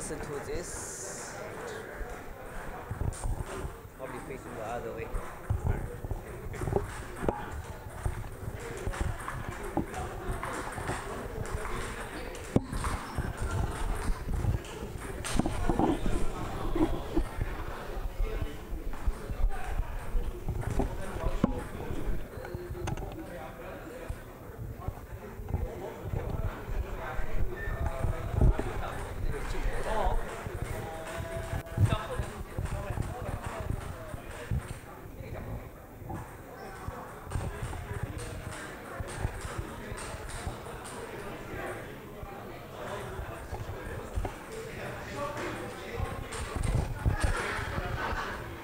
listen to this. Probably facing the other way.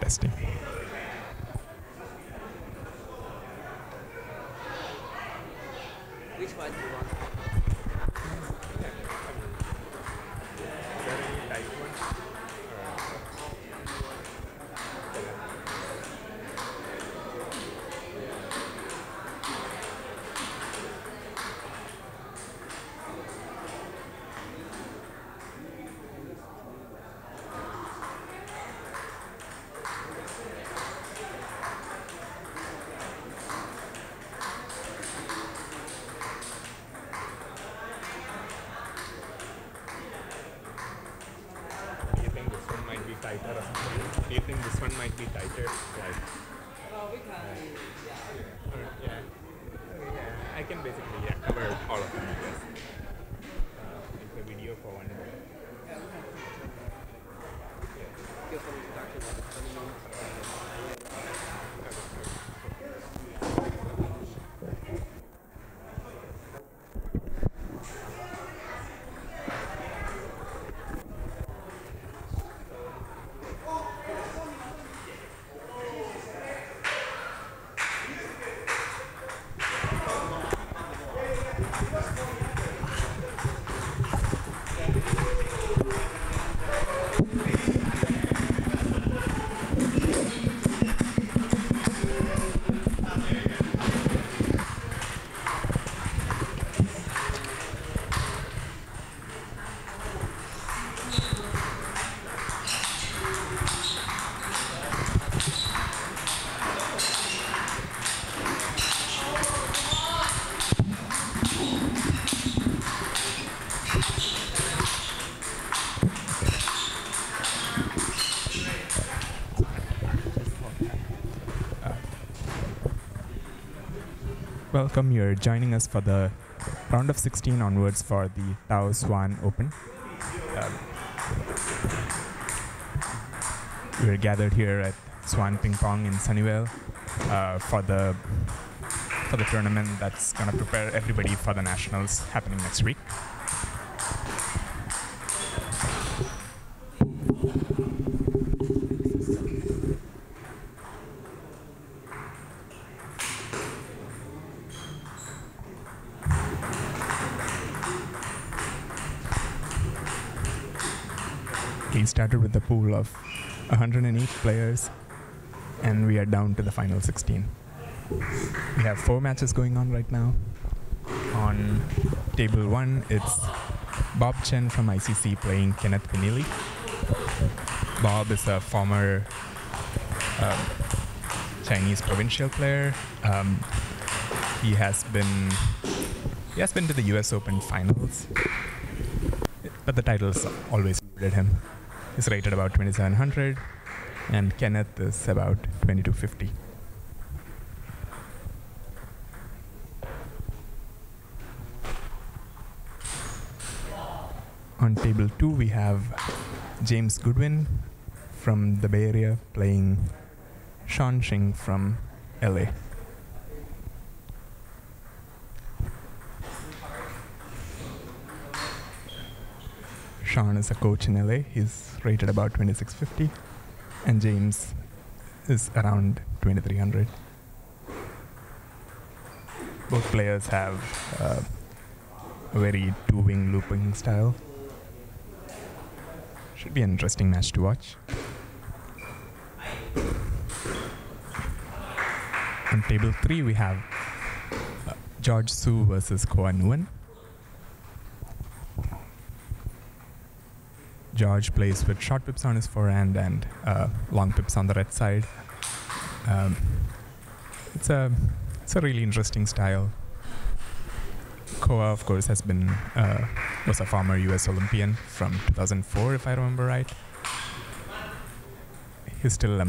Testing. Which one do you want? Tighter or something? Do you think this one might be tighter? Like, We can, yeah, I can basically cover all of them, I guess. Make the video for one. give some introduction of the 20 minutes. Welcome, you're joining us for the round of 16 onwards for the Tao Swan Open. We're gathered here at Swan Ping Pong in Sunnyvale for the tournament that's going to prepare everybody for the nationals happening next week. We started with a pool of 108 players, and we are down to the final 16. We have 4 matches going on right now. On table 1, it's Bob Chen from ICC playing Kenneth Pinelli. Bob is a former Chinese provincial player. He has been to the US Open finals, but the titles always suited him. He's rated about 2700, and Kenneth is about 2250. On table 2, we have James Goodwin from the Bay Area playing Sean Shing from LA. Sean is a coach in LA. He's rated about 2650, and James is around 2300. Both players have a very two-wing looping style. Should be an interesting match to watch. On table 3, we have George Su versus Quan. George plays with short pips on his forehand and long pips on the red side. It's a really interesting style. Koa, of course, was a former U.S. Olympian from 2004, if I remember right. He's still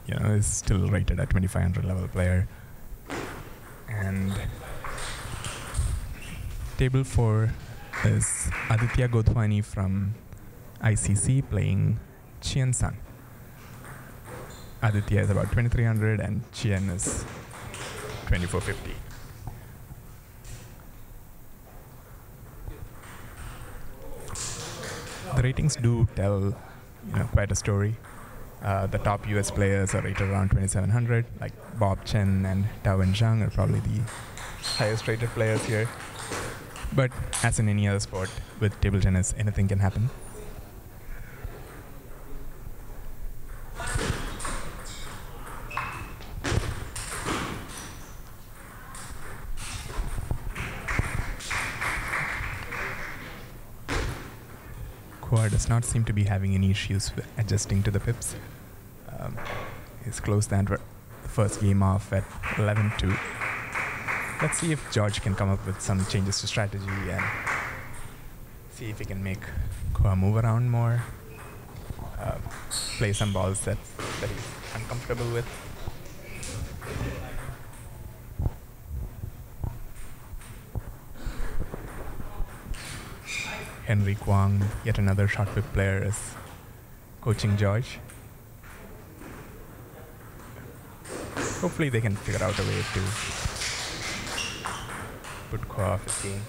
he's still rated at 2500 level player. And table 4 is Aditya Godhwani from ICC playing Chen. Aditya is about 2300 and Chen is 2450. The ratings do tell quite a story. The top US players are rated around 2700, like Bob Chen and Taowen Zhang are probably the highest rated players here. But as in any other sport, with table tennis, anything can happen. Koa does not seem to be having any issues with adjusting to the pips. He's closed the first game off at 11-2. Let's see if George can come up with some changes to strategy and see if he can make Koa move around more, play some balls that he's uncomfortable with. Henry Kwang, yet another short pip player, is coaching George. Hopefully they can figure out a way to put Koa off his game.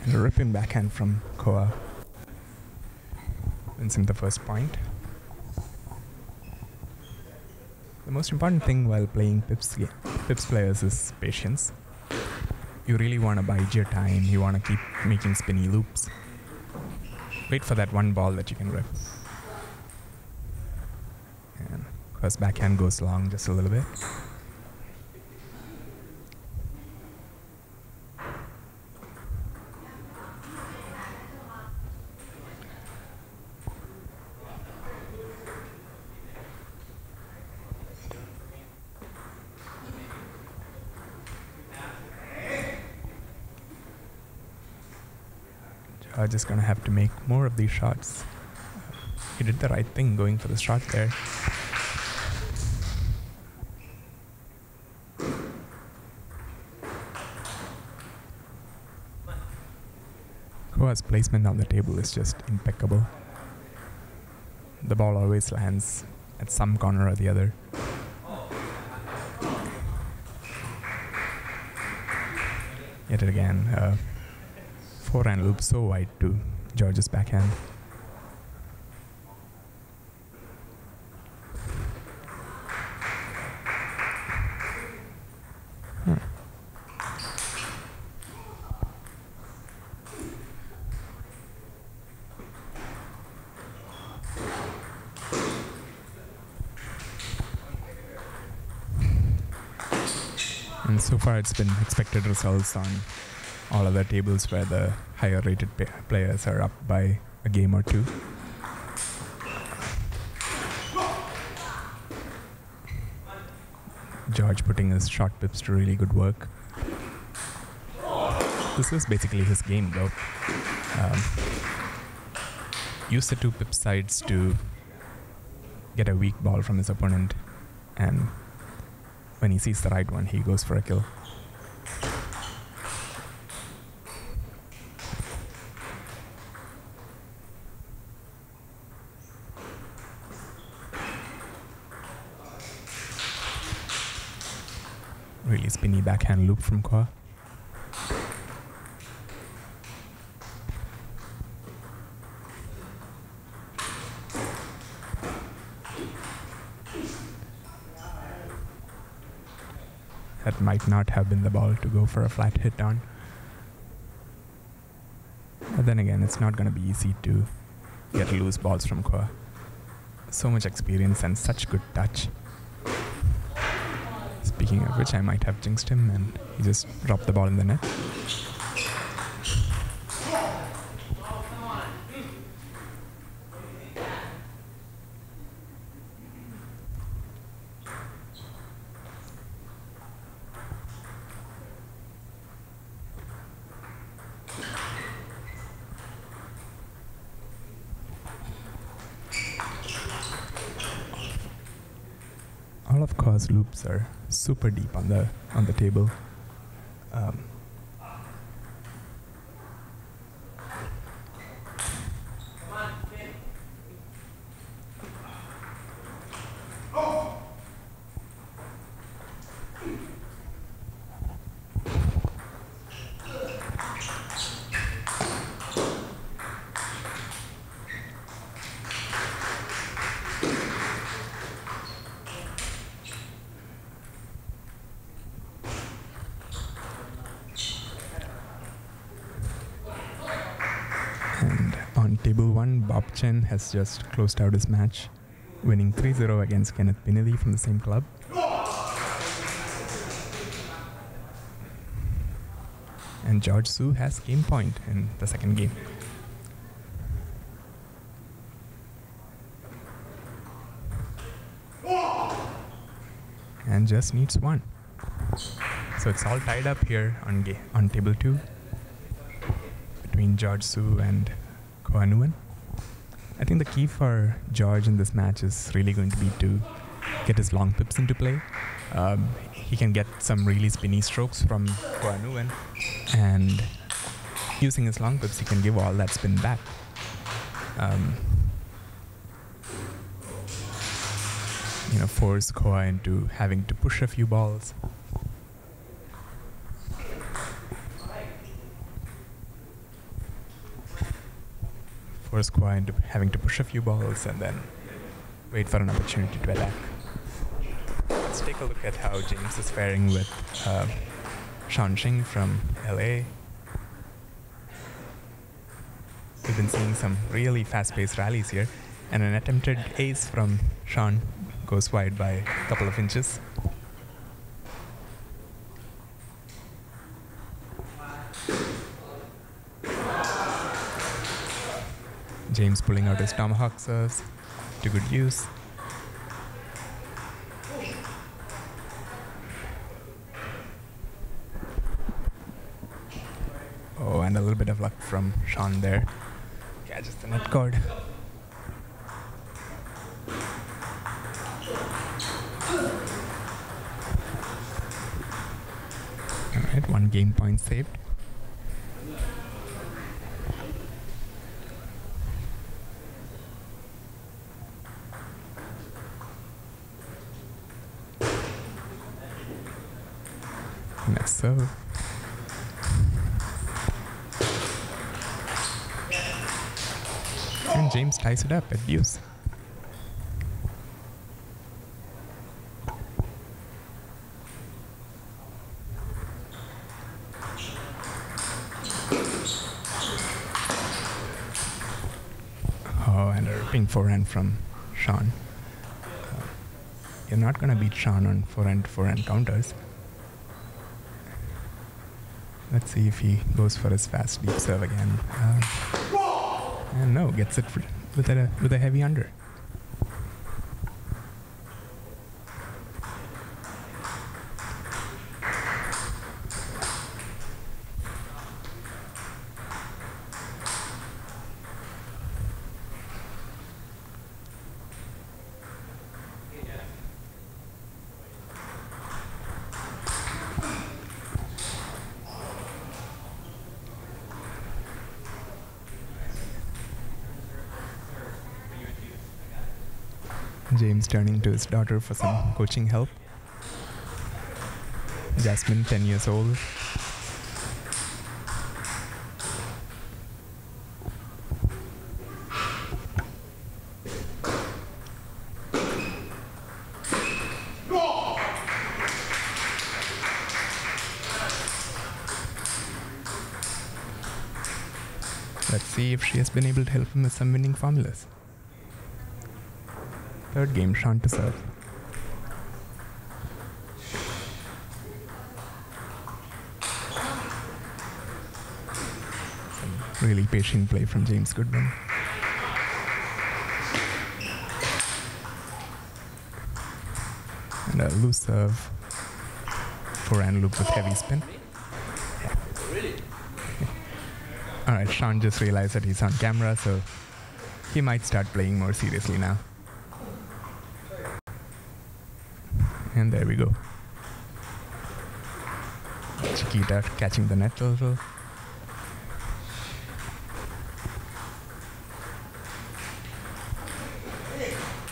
A ripping backhand from Koa wins him the first point. The most important thing while playing pips players is patience. You really want to bide your time. You want to keep making spinny loops. Wait for that one ball that you can rip. And Koa's backhand goes long just a little bit. Just gonna have to make more of these shots. He did the right thing going for the shot there. Koa's placement on the table is just impeccable. The ball always lands at some corner or the other. Yet again, forehand loop so wide to George's backhand. And so far it's been expected results on all other tables where the higher rated players are up by a game or two. George putting his short pips to really good work. This is basically his game though. use the two pip sides to get a weak ball from his opponent, and when he sees the right one, he goes for a kill. Really spinny backhand loop from Quan. That might not have been the ball to go for a flat hit on. But then again, it's not going to be easy to get loose balls from Quan. So much experience and such good touch. Speaking of which, I might have jinxed him and he just dropped the ball in the net. All of Quan's loops are super deep on the table. On table 1, Bob Chen has just closed out his match, winning 3-0 against Kenneth Pinelli from the same club. And George Su has game point in the second game. And just needs one. So it's all tied up here on table 2 between George Su and Quan. I think the key for George in this match is really going to be to get his long pips into play. He can get some really spinny strokes from Quan, and using his long pips, he can give all that spin back. Force Quan into having to push a few balls. Force Quan into having to push a few balls and then wait for an opportunity to attack. Let's take a look at how James is faring with Shan Xing from LA. We've been seeing some really fast-paced rallies here, and an attempted ace from Shan goes wide by a couple of inches. James pulling out his tomahawk serves to good use. Oh, and a little bit of luck from Shan there. Catches the net cord. Alright, one game point saved. Next serve. And James ties it up at deuce. Oh, and a ripping forehand from Shan. You're not going to beat Shan on forehand counters. Let's see if he goes for his fast deep serve again. And no, gets it with a heavy under. James turning to his daughter for some coaching help. Jasmine, 10 years old. Let's see if she has been able to help him with some winning formulas. Third game, Swan to serve. Some really patient play from James Goodwin. And a loose serve. Forehand loop with heavy spin. Alright, Swan just realized that he's on camera, so he might start playing more seriously now. And there we go. Chiquita catching the net a little.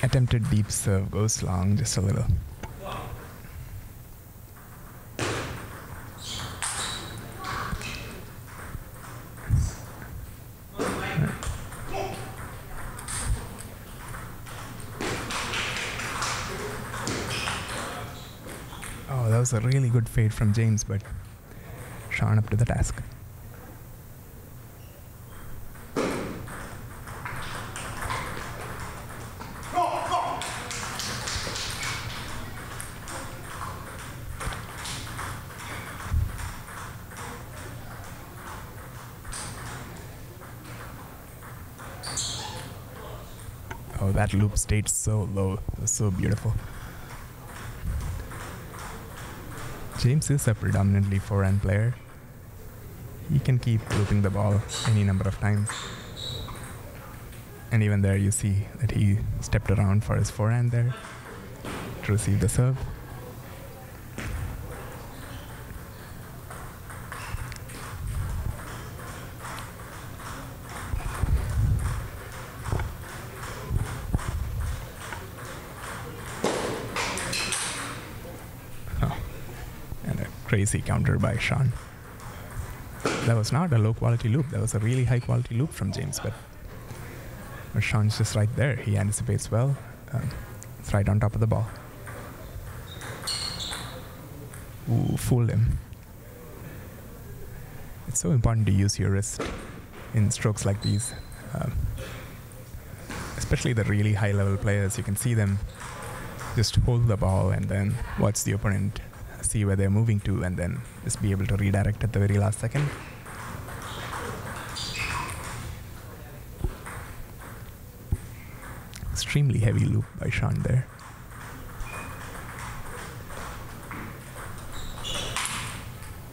Attempted deep serve, goes long just a little. Oh, that was a really good fade from James, but Swan up to the task. Oh, that loop stayed so low. It was so beautiful. James is a predominantly forehand player. He can keep looping the ball any number of times. And even there you see that he stepped around for his forehand there to receive the serve. Crazy counter by Swan. That was not a low quality loop. That was a really high quality loop from James, but Swan's just right there. He anticipates well. It's right on top of the ball. Ooh, fooled him. It's so important to use your wrist in strokes like these. Especially the really high level players. You can see them just hold the ball and then watch the opponent see where they're moving to and then just be able to redirect at the very last second. Extremely heavy loop by Swan there.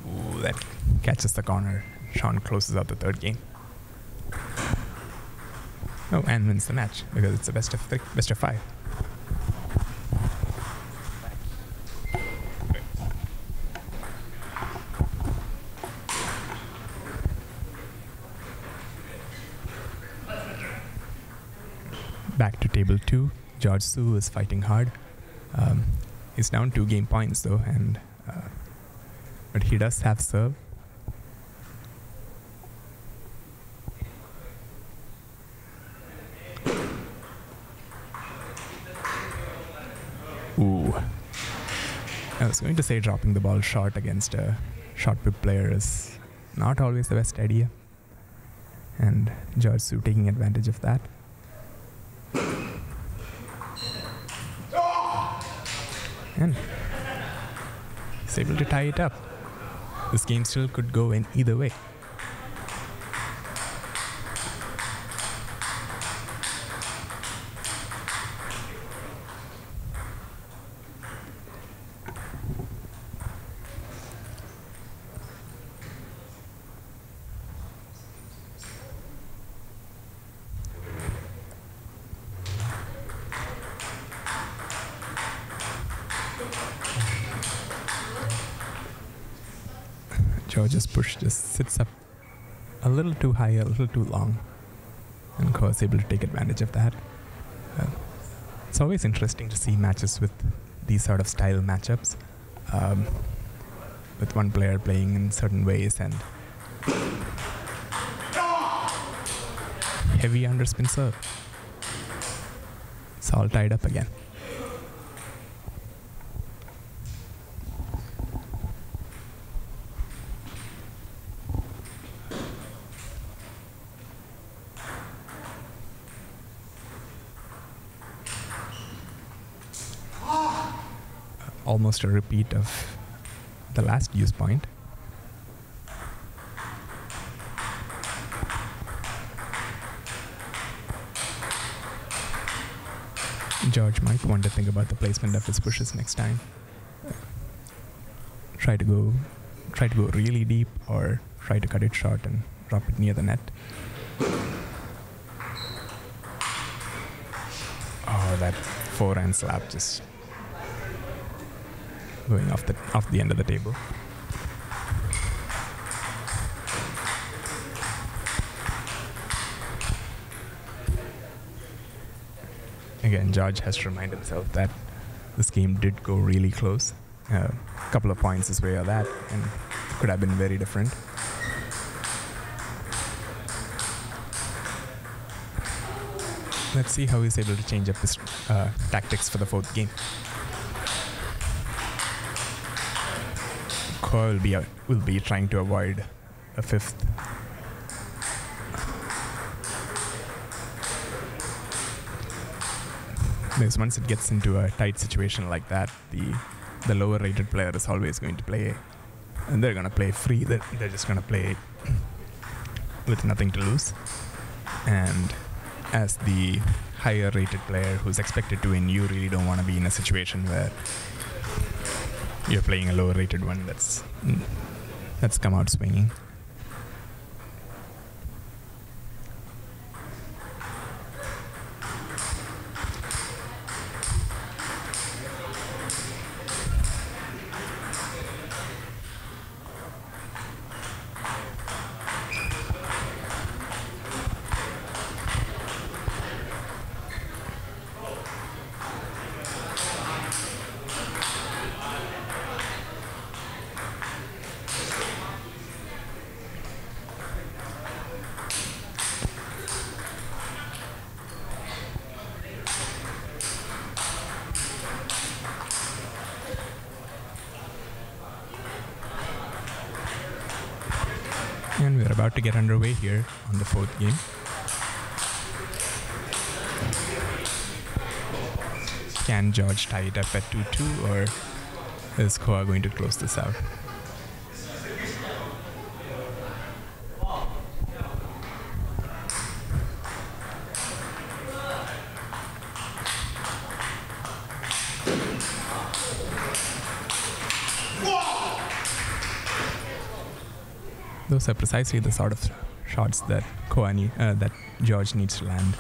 Ooh, that catches the corner. Swan closes out the third game. Oh, and wins the match because it's a best of 5. Back to table 2. George Su is fighting hard. He's down 2 game points though, and but he does have serve. Ooh. I was going to say dropping the ball short against a short pip player is not always the best idea. And George Su taking advantage of that. And he's able to tie it up. This game still could go in either way. George's push just sits up a little too high, a little too long, and Ko is able to take advantage of that. It's always interesting to see matches with these sort of style matchups, with one player playing in certain ways and heavy underspin serve. It's all tied up again. Almost a repeat of the last use point. George might want to think about the placement of his pushes next time. Try to go really deep, or try to cut it short and drop it near the net. Oh, that forehand slap just going off the end of the table. Again, George has to remind himself that this game did go really close. A couple of points this way or that, and could have been very different. Let's see how he's able to change up his tactics for the fourth game. Quan will be trying to avoid a fifth. Because once it gets into a tight situation like that, the lower rated player is always going to play, and they're going to play free. They're just going to play with nothing to lose. And as the higher rated player who's expected to win, you really don't want to be in a situation where you're playing a lower rated one that's come out swinging. And we're about to get underway here on the fourth game. Can George tie it up at 2-2, or is Quan going to close this out? Those are precisely the sort of shots that that George needs to land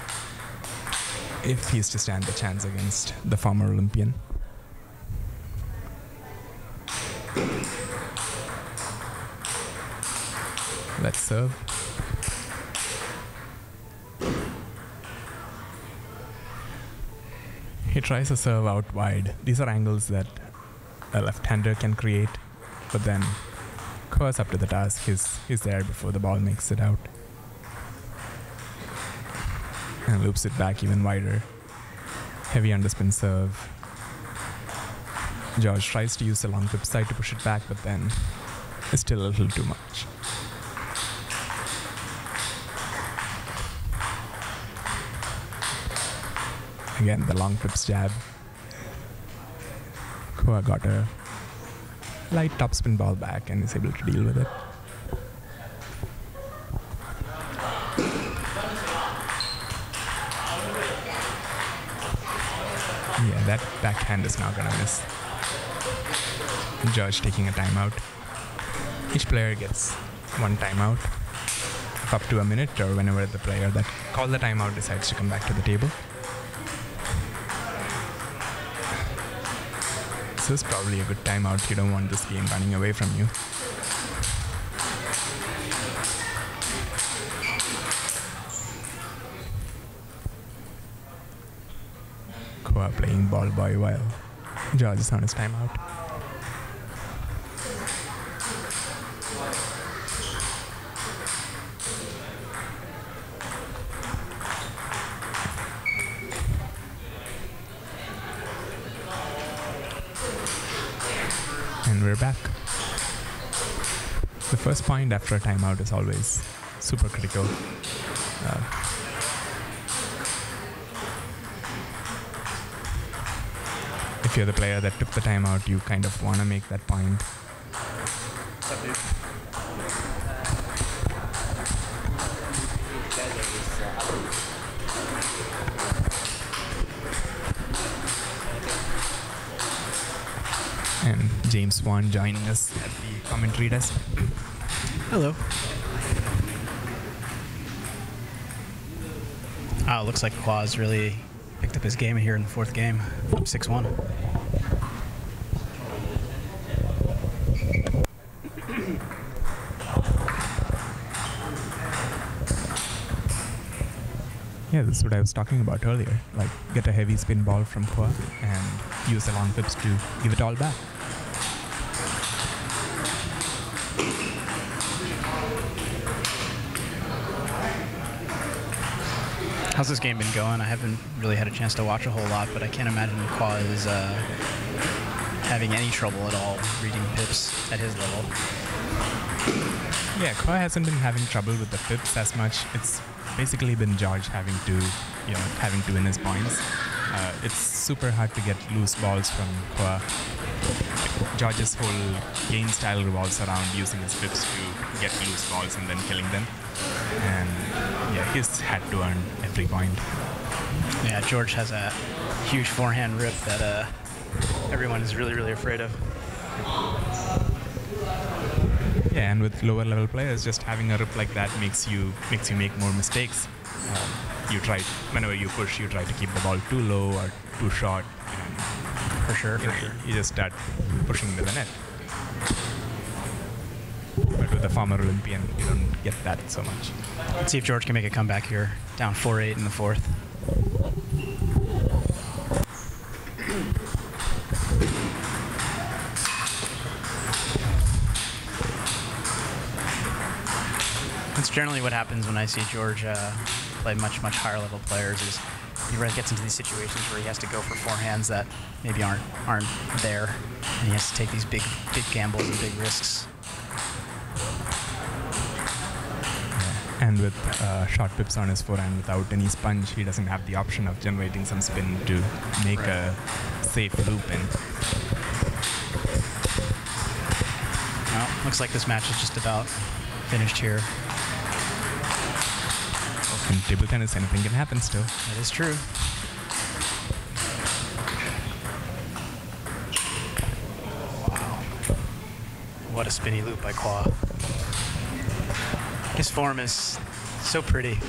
if he's to stand a chance against the former Olympian. Let's serve. He tries a serve out wide. These are angles that a left-hander can create, but then Quan's up to the task. He's there before the ball makes it out. And loops it back even wider. Heavy underspin serve. George tries to use the long whip side to push it back, but then it's still a little too much. Again, the long whips jab. Quan got a light topspin ball back and is able to deal with it. Yeah, that backhand is not gonna miss. George taking a timeout. Each player gets one timeout of up to a minute, or whenever the player that called the timeout decides to come back to the table. This is probably a good timeout. You don't want this game running away from you. Quan playing ball boy while George is on his timeout. And we're back. The first point after a timeout is always super critical. If you're the player that took the timeout, you kind of want to make that point. And James Swan joining us at the commentary desk. Hello. Looks like Quaz really picked up his game here in the fourth game. Up 6-1. Yeah, this is what I was talking about earlier. Like, get a heavy spin ball from Quan and use the long flips to give it all back. How's this game been going? I haven't really had a chance to watch a whole lot, but I can't imagine Quaz is having any trouble at all reading pips at his level. Yeah, Quan hasn't been having trouble with the pips as much. It's basically been George having to win his points. It's super hard to get loose balls from Quan. George's whole game style revolves around using his pips to get loose balls and then killing them. And yeah, he's had to earn every point. Yeah, George has a huge forehand rip that everyone is really, really afraid of. Yeah, and with lower level players, just having a rip like that makes you make more mistakes. Whenever you push, you try to keep the ball too low or too short. For sure. You just start pushing to the net. But with a former Olympian, you don't get that so much. Let's see if George can make a comeback here. Down 4-8 in the fourth. That's generally what happens when I see George play much higher level players. Is he gets into these situations where he has to go for forehands that maybe aren't there, and he has to take these big gambles and big risks. And with short pips on his forehand without any sponge, he doesn't have the option of generating some spin to make a safe loop in. Well, looks like this match is just about finished here. In table tennis, anything can happen still. That is true. Wow. What a spinny loop by Quan. His form is so pretty.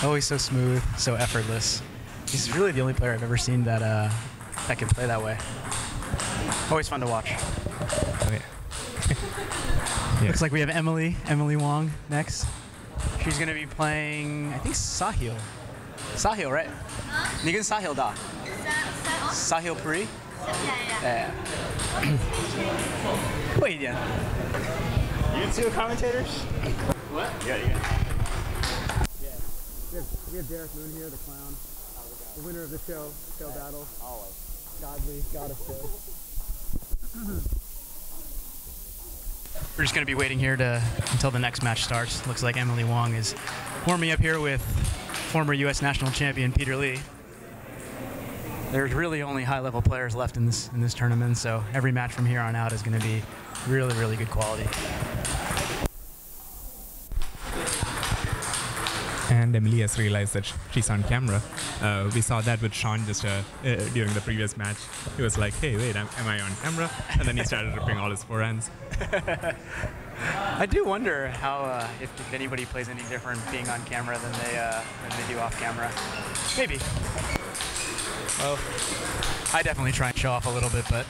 Always so smooth, so effortless. He's really the only player I've ever seen that can play that way. Always fun to watch. Oh, yeah. Yeah. Looks like we have Emily Wong next. She's going to be playing, I think, Sahil. Sahil, right? Nigan Sahil da. Sahil Puri? Yeah. Wait, yeah. You two commentators? What? Yeah. We have Derek Moon here, the clown, the winner of the show battle. Always. Godly goddess show. We're just going to be waiting here until the next match starts. Looks like Emily Wong is warming up here with former U.S. national champion Peter Lee. There's really only high-level players left in this tournament, so every match from here on out is going to be really, really good quality. And Emily has realized that she's on camera. We saw that with Sean just during the previous match. He was like, hey, wait, am I on camera? And then he started ripping all his forehands. I do wonder how if anybody plays any different being on camera than they do off camera. Maybe. Well, I definitely try and show off a little bit, but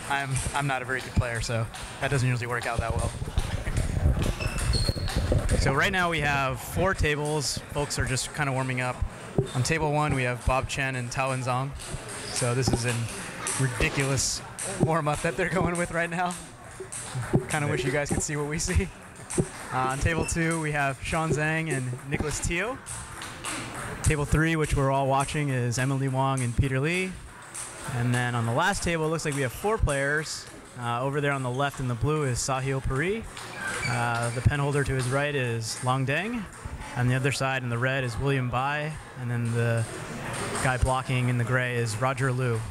I'm not a very good player, so that doesn't usually work out that well. So right now we have 4 tables. Folks are just kind of warming up. On table 1 we have Bob Chen and Tao Zong. So this is a ridiculous warm-up that they're going with right now. Kind of wish you guys could see what we see. On table 2, we have Sean Zhang and Nicholas Teo. Table 3, which we're all watching, is Emily Wong and Peter Lee. And then on the last table, it looks like we have 4 players. Over there on the left in the blue is Sahil Puri. The pen holder to his right is Long Deng. On the other side in the red is William Bai. And then the guy blocking in the gray is Roger Liu.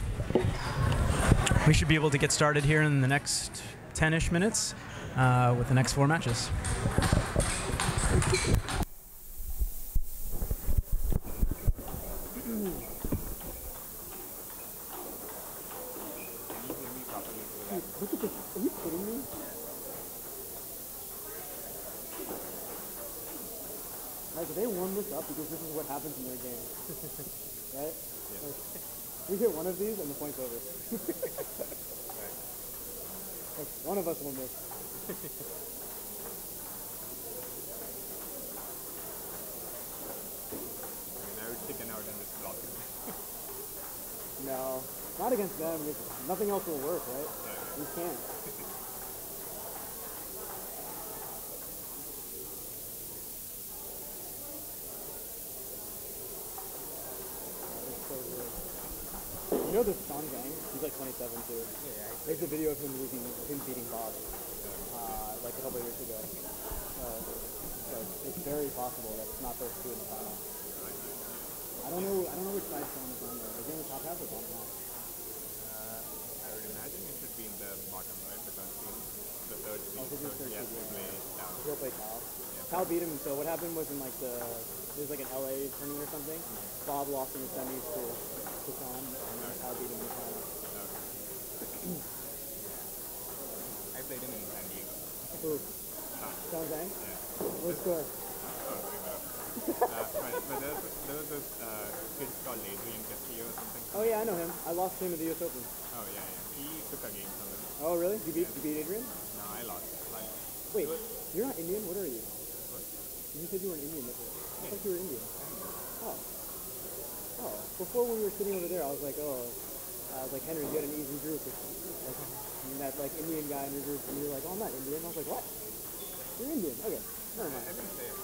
We should be able to get started here in the next 10-ish minutes with the next 4 matches. Look at this. Are you kidding me? Like, they warm this up because this is what happens in their game. Right? Yeah. Like, we hit one of these and the point's over. Like, one of us will miss. I would chicken out and just block it. No, not against them. Nothing else will work, right? We can't. You know this Sean Zhang? He's like 27 too. Yeah. There's a video of him beating Bob, like a couple of years ago. So it's very possible that it's not those two in the final. I don't know which side Sean is on there. Is he in the top half or bottom half? I would imagine it should be in the bottom, right? Because he's the third seed. He's the third He has seed, to play down. He'll play Cal. Yeah. Cal beat him. So what happened was in like there's like an LA tournament or something. Bob lost in the semis to Sean, and then Cal beat him in the final. I played him in San Diego. Who? Sean Zhang? Yeah. What score? But there was this kid called Adrian Castillo or something. Oh yeah, I know him. I lost to him at the US Open. Oh yeah. He took a game from him. Oh really? You beat Adrian? No, I lost. Like, Wait, you're not Indian? What are you? what? You said you were an Indian before. I thought you were Indian. Oh. Oh. Before when we were sitting over there, I was like, Henry, you had an easy group. Like, that like Indian guy in your group, and you were like, oh, I'm not Indian. I was like, what? You're Indian? Okay. Never mind. I didn't say it.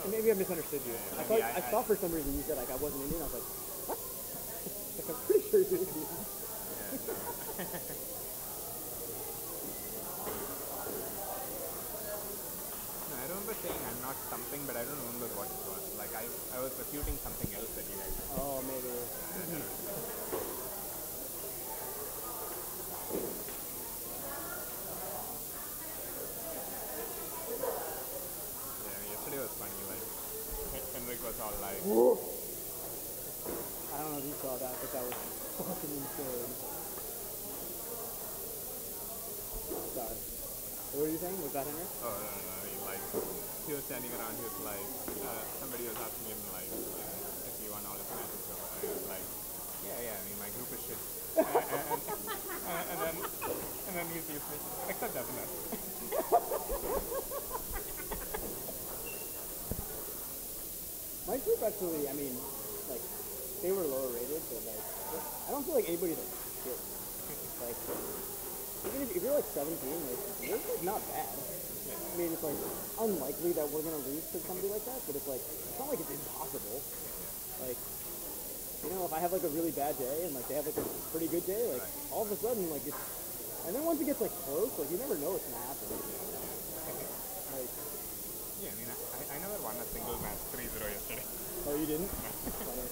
Maybe I misunderstood you. Yeah, I thought for some reason you said like I wasn't Indian. I was like, what? Like, I'm pretty sure you're Indian. No, I remember saying I'm not something, but I don't remember what it was. Like I was refuting something else that you guys said. Oh, maybe. Yesterday was funny. Like Henrik was all like, Whoa. I don't know if you saw that, but that was fucking insane. Sorry. What were you saying? Was that Henrik? oh no. I mean, like he was standing around. He was like, somebody was asking him like, if he won all his matches or whatever. He was like, yeah. I mean, my group is shit. and then he sees me, except Definite. My group actually, I mean, like, they were lower rated, but like, I don't feel like anybody's like shit. Like, even if you're like 17, like, you're like not bad. I mean, it's like unlikely that we're gonna lose to somebody like that, but it's like, it's not like it's impossible. Like, you know, if I have like a really bad day and like they have like a pretty good day, like all of a sudden, like it's, and then once it gets like close, like you never know what's gonna happen. Like, Yeah, I mean, I never won a single match 3-0 yesterday. oh, you didn't? Funny.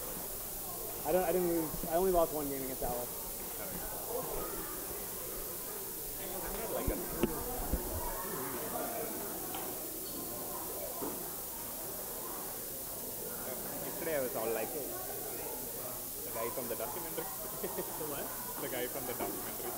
I didn't lose. I only lost one game against Alex. Yesterday I was all like, the guy from the documentary. The what? The guy from the documentary.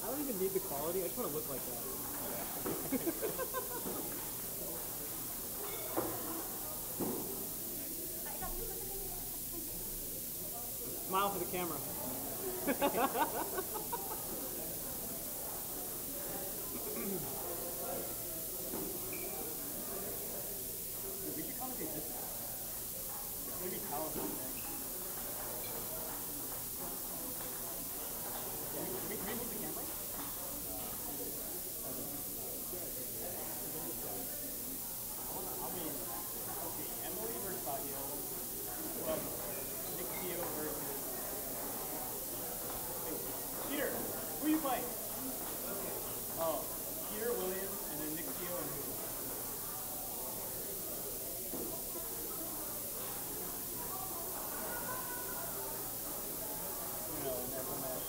I don't even need the quality. I just want to look like that. Smile for the camera. Oh, Peter Williams and then Nick Theo and who? No, never met.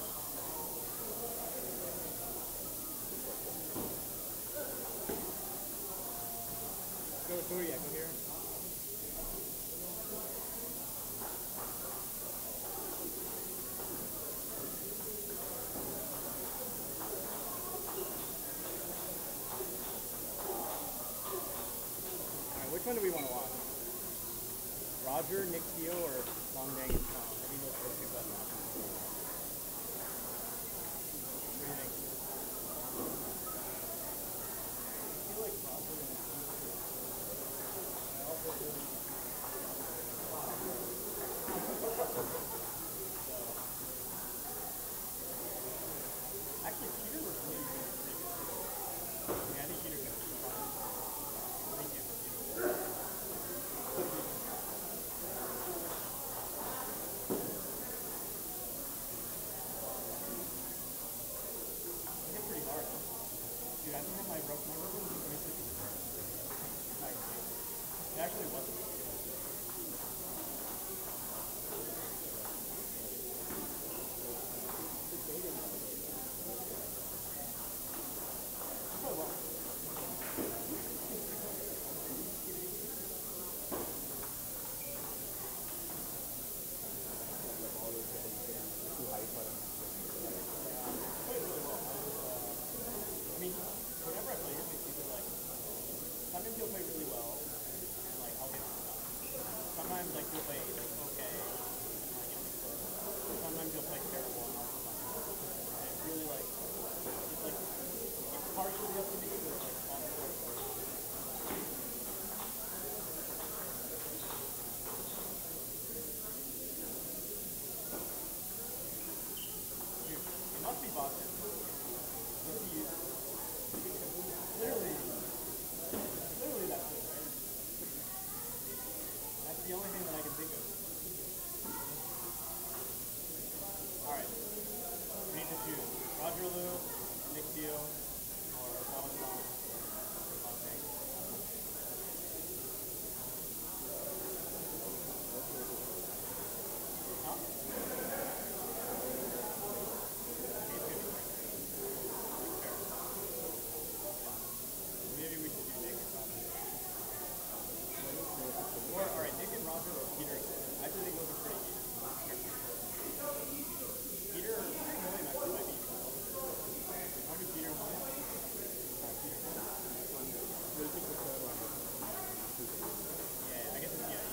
Go with Surya, go here. Which one do we want to watch? Roger, Nick Theo, or Long Dang and Swan? I think those are the two best matches. What do you think? I feel like Roger and Nick Theo. I also really actually, Peter was really good at previous. Yeah, I think Peter's going to be fine. Thank you. It actually wasn't. I mean, whenever I play him, it's either like, sometimes he'll play really well, and like, I'll get him stuff. Sometimes like, he'll play like, okay, and like, get me close. Sometimes he'll play terrible, and I'll just like, and it's really like, it's partially up to me, but it's like, on the court. Dude, it must be Boston. Clearly that's it, right? That's the only thing that I can think of. Alright. We need to choose Roger Liu, Nick Theo, or Thomas Long. Huh? Maybe we should do Nick and Roger. Or, alright, Nick and Roger or Peter. I actually think those are pretty easy. Peter William actually might be easy. I'll do Peter William. Yeah, I guess it's, yeah.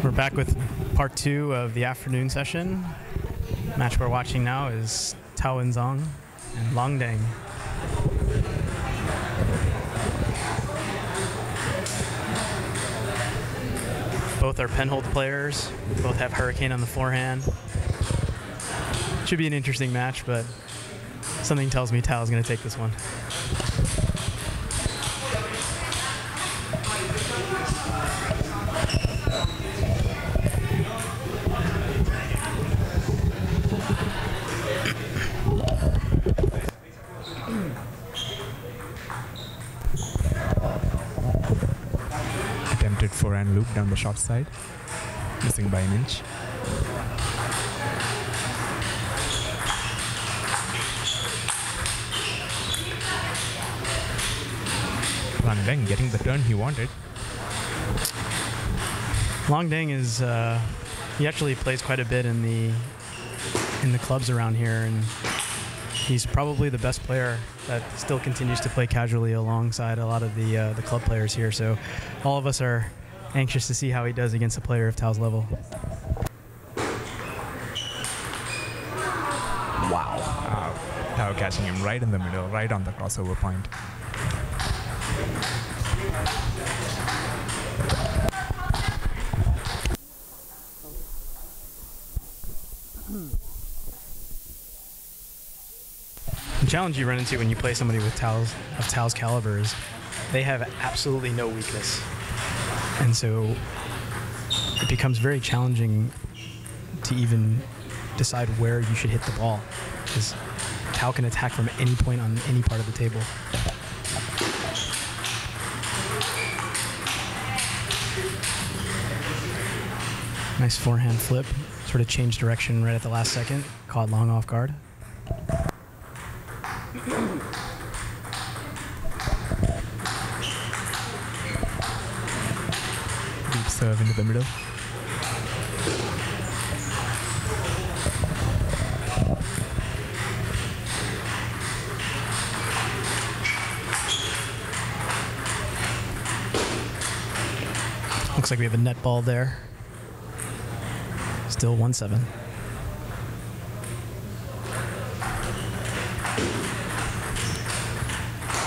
We're back with part 2 of the afternoon session. The match we're watching now is Tao Zong and Long Dang. Both are penhold players. Both have Hurricane on the forehand. Should be an interesting match, but something tells me Tao's going to take this one. Attempted forehand loop down the short side, missing by an inch. Long Deng getting the turn he wanted. Long Deng is he actually plays quite a bit in the clubs around here, and he's probably the best player that still continues to play casually alongside a lot of the club players here. So all of us are anxious to see how he does against a player of Tao's level. Wow. Tao catching him right in the middle, right on the crossover point. The challenge you run into when you play somebody with Tao's caliber is they have absolutely no weakness. And so it becomes very challenging to even decide where you should hit the ball, because Tao can attack from any point on any part of the table. Nice forehand flip, sort of changed direction right at the last second, caught Long off guard. Deep serve into the middle. Looks like we have a net ball there. Still 1-7.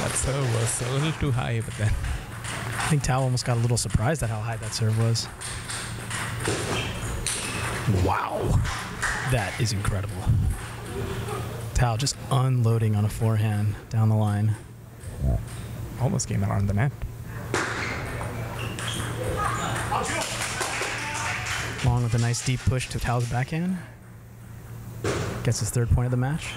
That serve was a little too high, but then I think Tao almost got a little surprised at how high that serve was. Wow. That is incredible. Tao just unloading on a forehand down the line. almost came around the net. Long with a nice deep push to Tao's backhand. Gets his third point of the match.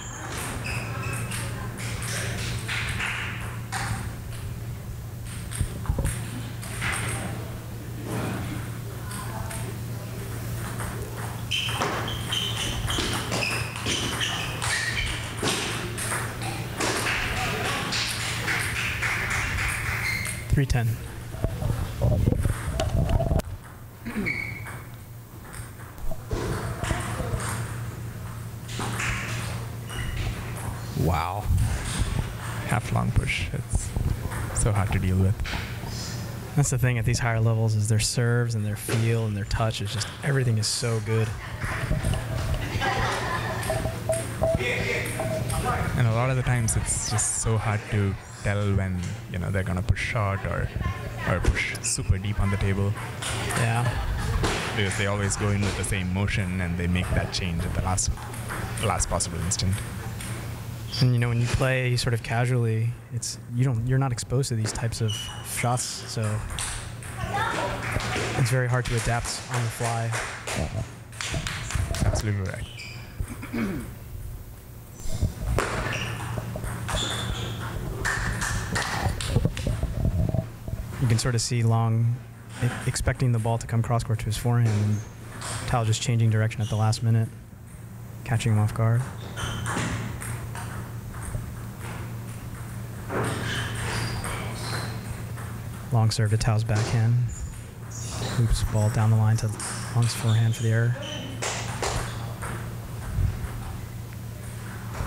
.310. Wow. Half long push. It's so hard to deal with. That's the thing at these higher levels, is their serves and their feel and their touch is just, everything is so good. And a lot of the times it's just so hard to tell when, you know, they're gonna push short or push super deep on the table. Yeah. Because they always go in with the same motion and they make that change at the last possible instant. And you know, when you play sort of casually, you're not exposed to these types of shots, so it's very hard to adapt on the fly. Absolutely right. You can sort of see Long expecting the ball to come cross court to his forehand, and Tao just changing direction at the last minute, catching him off guard. Long serve to Tao's backhand. Loops ball down the line to Long's forehand for the error.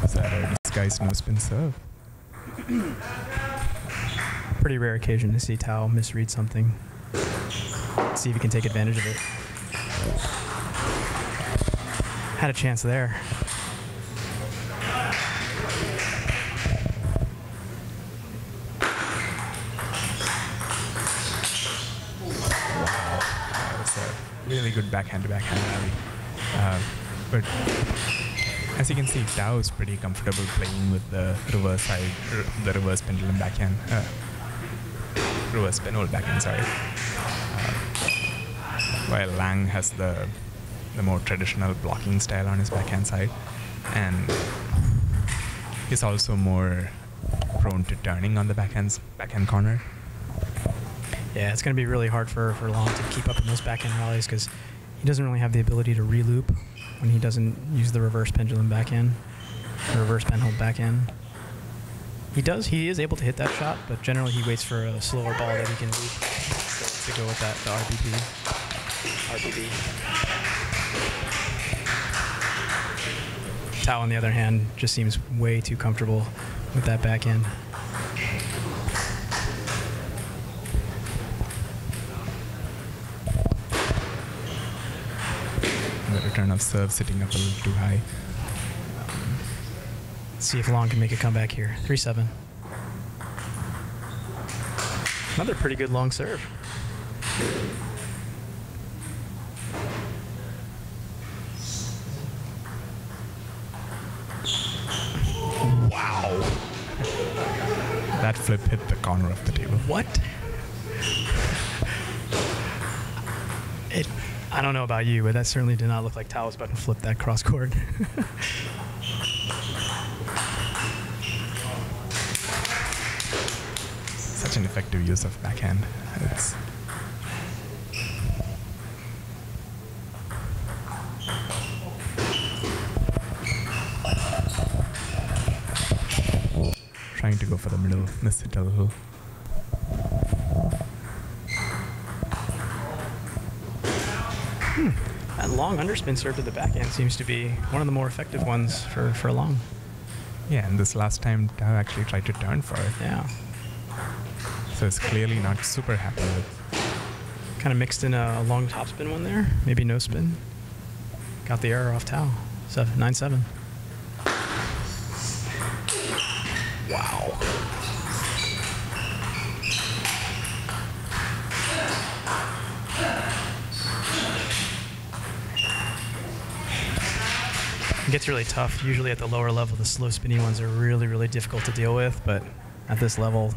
Is that a disguised no spin serve? Pretty rare occasion to see Tao misread something. See if he can take advantage of it. Had a chance there. That was a really good backhand to backhand rally. But As you can see, Tao is pretty comfortable playing with the reverse side, the reverse pendulum backhand, reverse penul backhand, sorry. While Lang has the more traditional blocking style on his backhand side, and he's also more prone to turning on the backhand corner. Yeah, it's going to be really hard for Long to keep up in those backhand rallies because he doesn't really have the ability to re-loop when he doesn't use the reverse pendulum backhand, the reverse pen hold backhand. He is able to hit that shot, but generally he waits for a slower ball that he can loop to go with that, the RBB. Tao, on the other hand, just seems way too comfortable with that backhand. The return of serve sitting up a little too high. Let's see if Long can make a comeback here. 3-7. Another pretty good long serve. Wow. That flip hit the corner of the table. What? I don't know about you, but that certainly did not look like Tao was about to flip that cross court. Such an effective use of backhand. It's trying to go for the middle, missed it a little. That long underspin serve to the backhand seems to be one of the more effective ones for Long. Yeah, and this last time Tao actually tried to turn for it. Yeah. So it's clearly not super happy with. Kind of mixed in a long topspin one there. Maybe no spin. Got the error off Tao. 9-7. Wow. It gets really tough. Usually at the lower level, the slow spinny ones are really, really difficult to deal with, but at this level,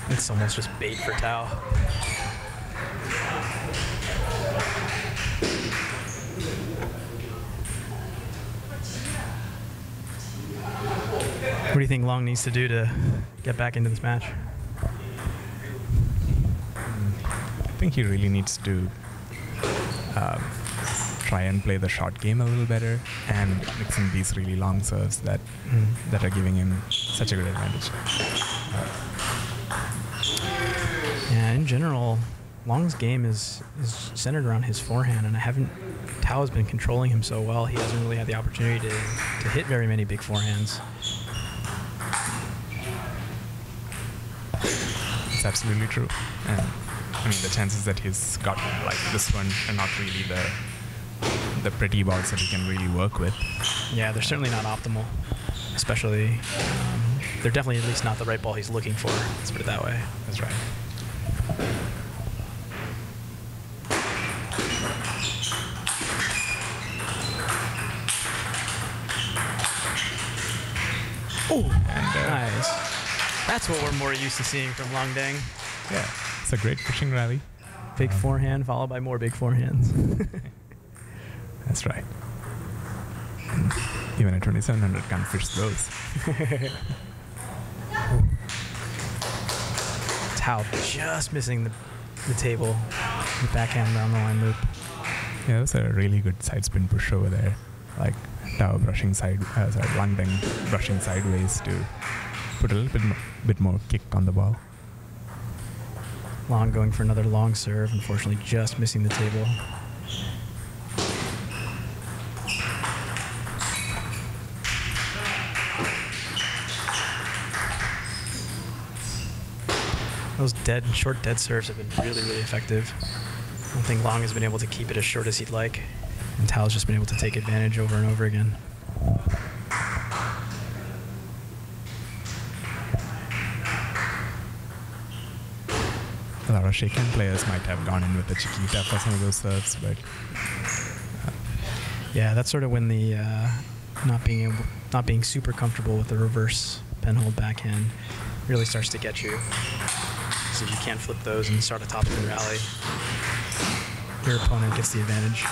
it's almost just bait for Tao. What do you think Long needs to do to get back into this match? I think he really needs to try and play the short game a little better and mix in these really long serves that are giving him such a good advantage. Yeah, in general, Long's game is centered around his forehand, and Tao has been controlling him so well, he hasn't really had the opportunity to hit very many big forehands. It's absolutely true. And I mean, the chances that he's got like this one are not really the pretty balls that he can really work with. Yeah, they're certainly not optimal, especially, they're definitely at least not the right ball he's looking for, let's put it that way. That's right. Oh, nice. That's what we're more used to seeing from Long Deng. Yeah, it's a great pushing rally. Big forehand followed by more big forehands. That's right. And even at 2700 can't fish those. Tao just missing the table. The backhand down the line loop. Yeah, that was a really good side spin push over there. Like Tao brushing Long Deng brushing sideways to put a little bit more kick on the ball. Long going for another long serve, unfortunately just missing the table. Those short dead serves have been really, really effective. I don't think Long has been able to keep it as short as he'd like, and Tao's just been able to take advantage over and over again. A lot of shake-hand players might have gone in with the Chiquita for some of those serves, but yeah, that's sort of when the not being super comfortable with the reverse penhold backhand really starts to get you. So you can't flip those and start a topspin rally. Your opponent gets the advantage.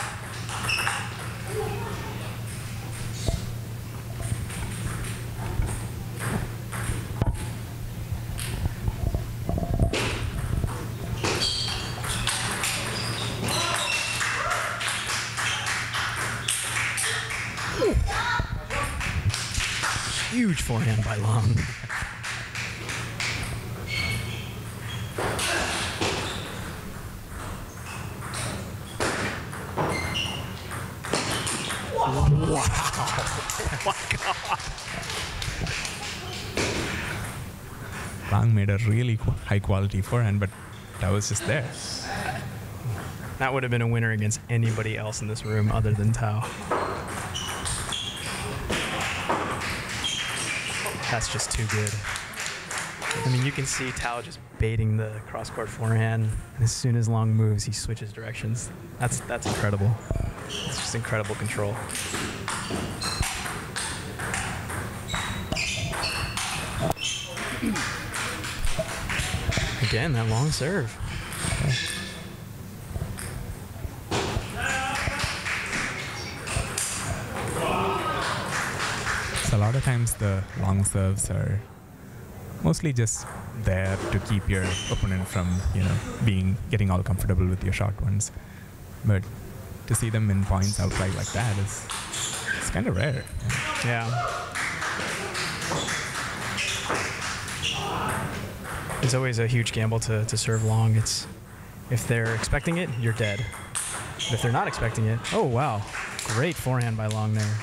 Huge forehand by Long. Wow. Oh my God. Long made a really high quality forehand, but that was just there. That would have been a winner against anybody else in this room other than Tao. That's just too good. I mean, you can see Tao just baiting the cross-court forehand, and as soon as Long moves, he switches directions. That's incredible. It's just incredible control. Again, that long serve. So a lot of times the long serves are mostly just there to keep your opponent from, getting all comfortable with your short ones. But to see them in points outright like that it's kind of rare. Yeah. It's always a huge gamble to serve long. It's if they're expecting it, you're dead. But if they're not expecting it, oh wow, great forehand by Long there.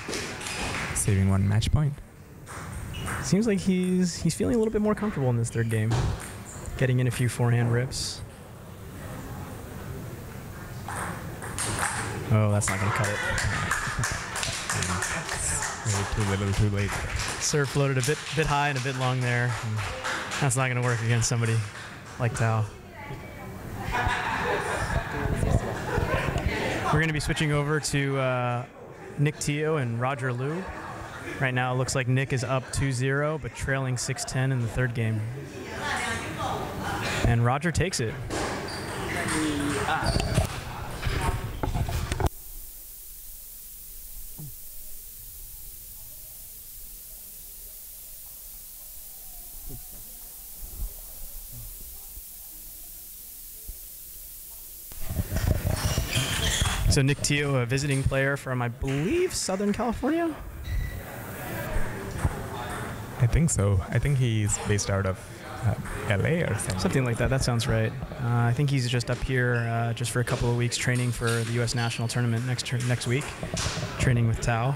Saving one match point. Seems like he's feeling a little bit more comfortable in this third game, getting in a few forehand rips. Oh, that's not gonna cut it. Too little, too late. Serve floated a bit high and a bit long there. That's not going to work against somebody like Tao. We're going to be switching over to Nick Teo and Roger Liu. Right now, it looks like Nick is up 2-0, but trailing 6-10 in the third game. And Roger takes it. So Nick Teo, a visiting player from, I believe, Southern California? I think so. I think he's based out of LA or something. Something like that. That sounds right. I think he's just up here just for a couple of weeks training for the U.S. national tournament next week, training with Tao.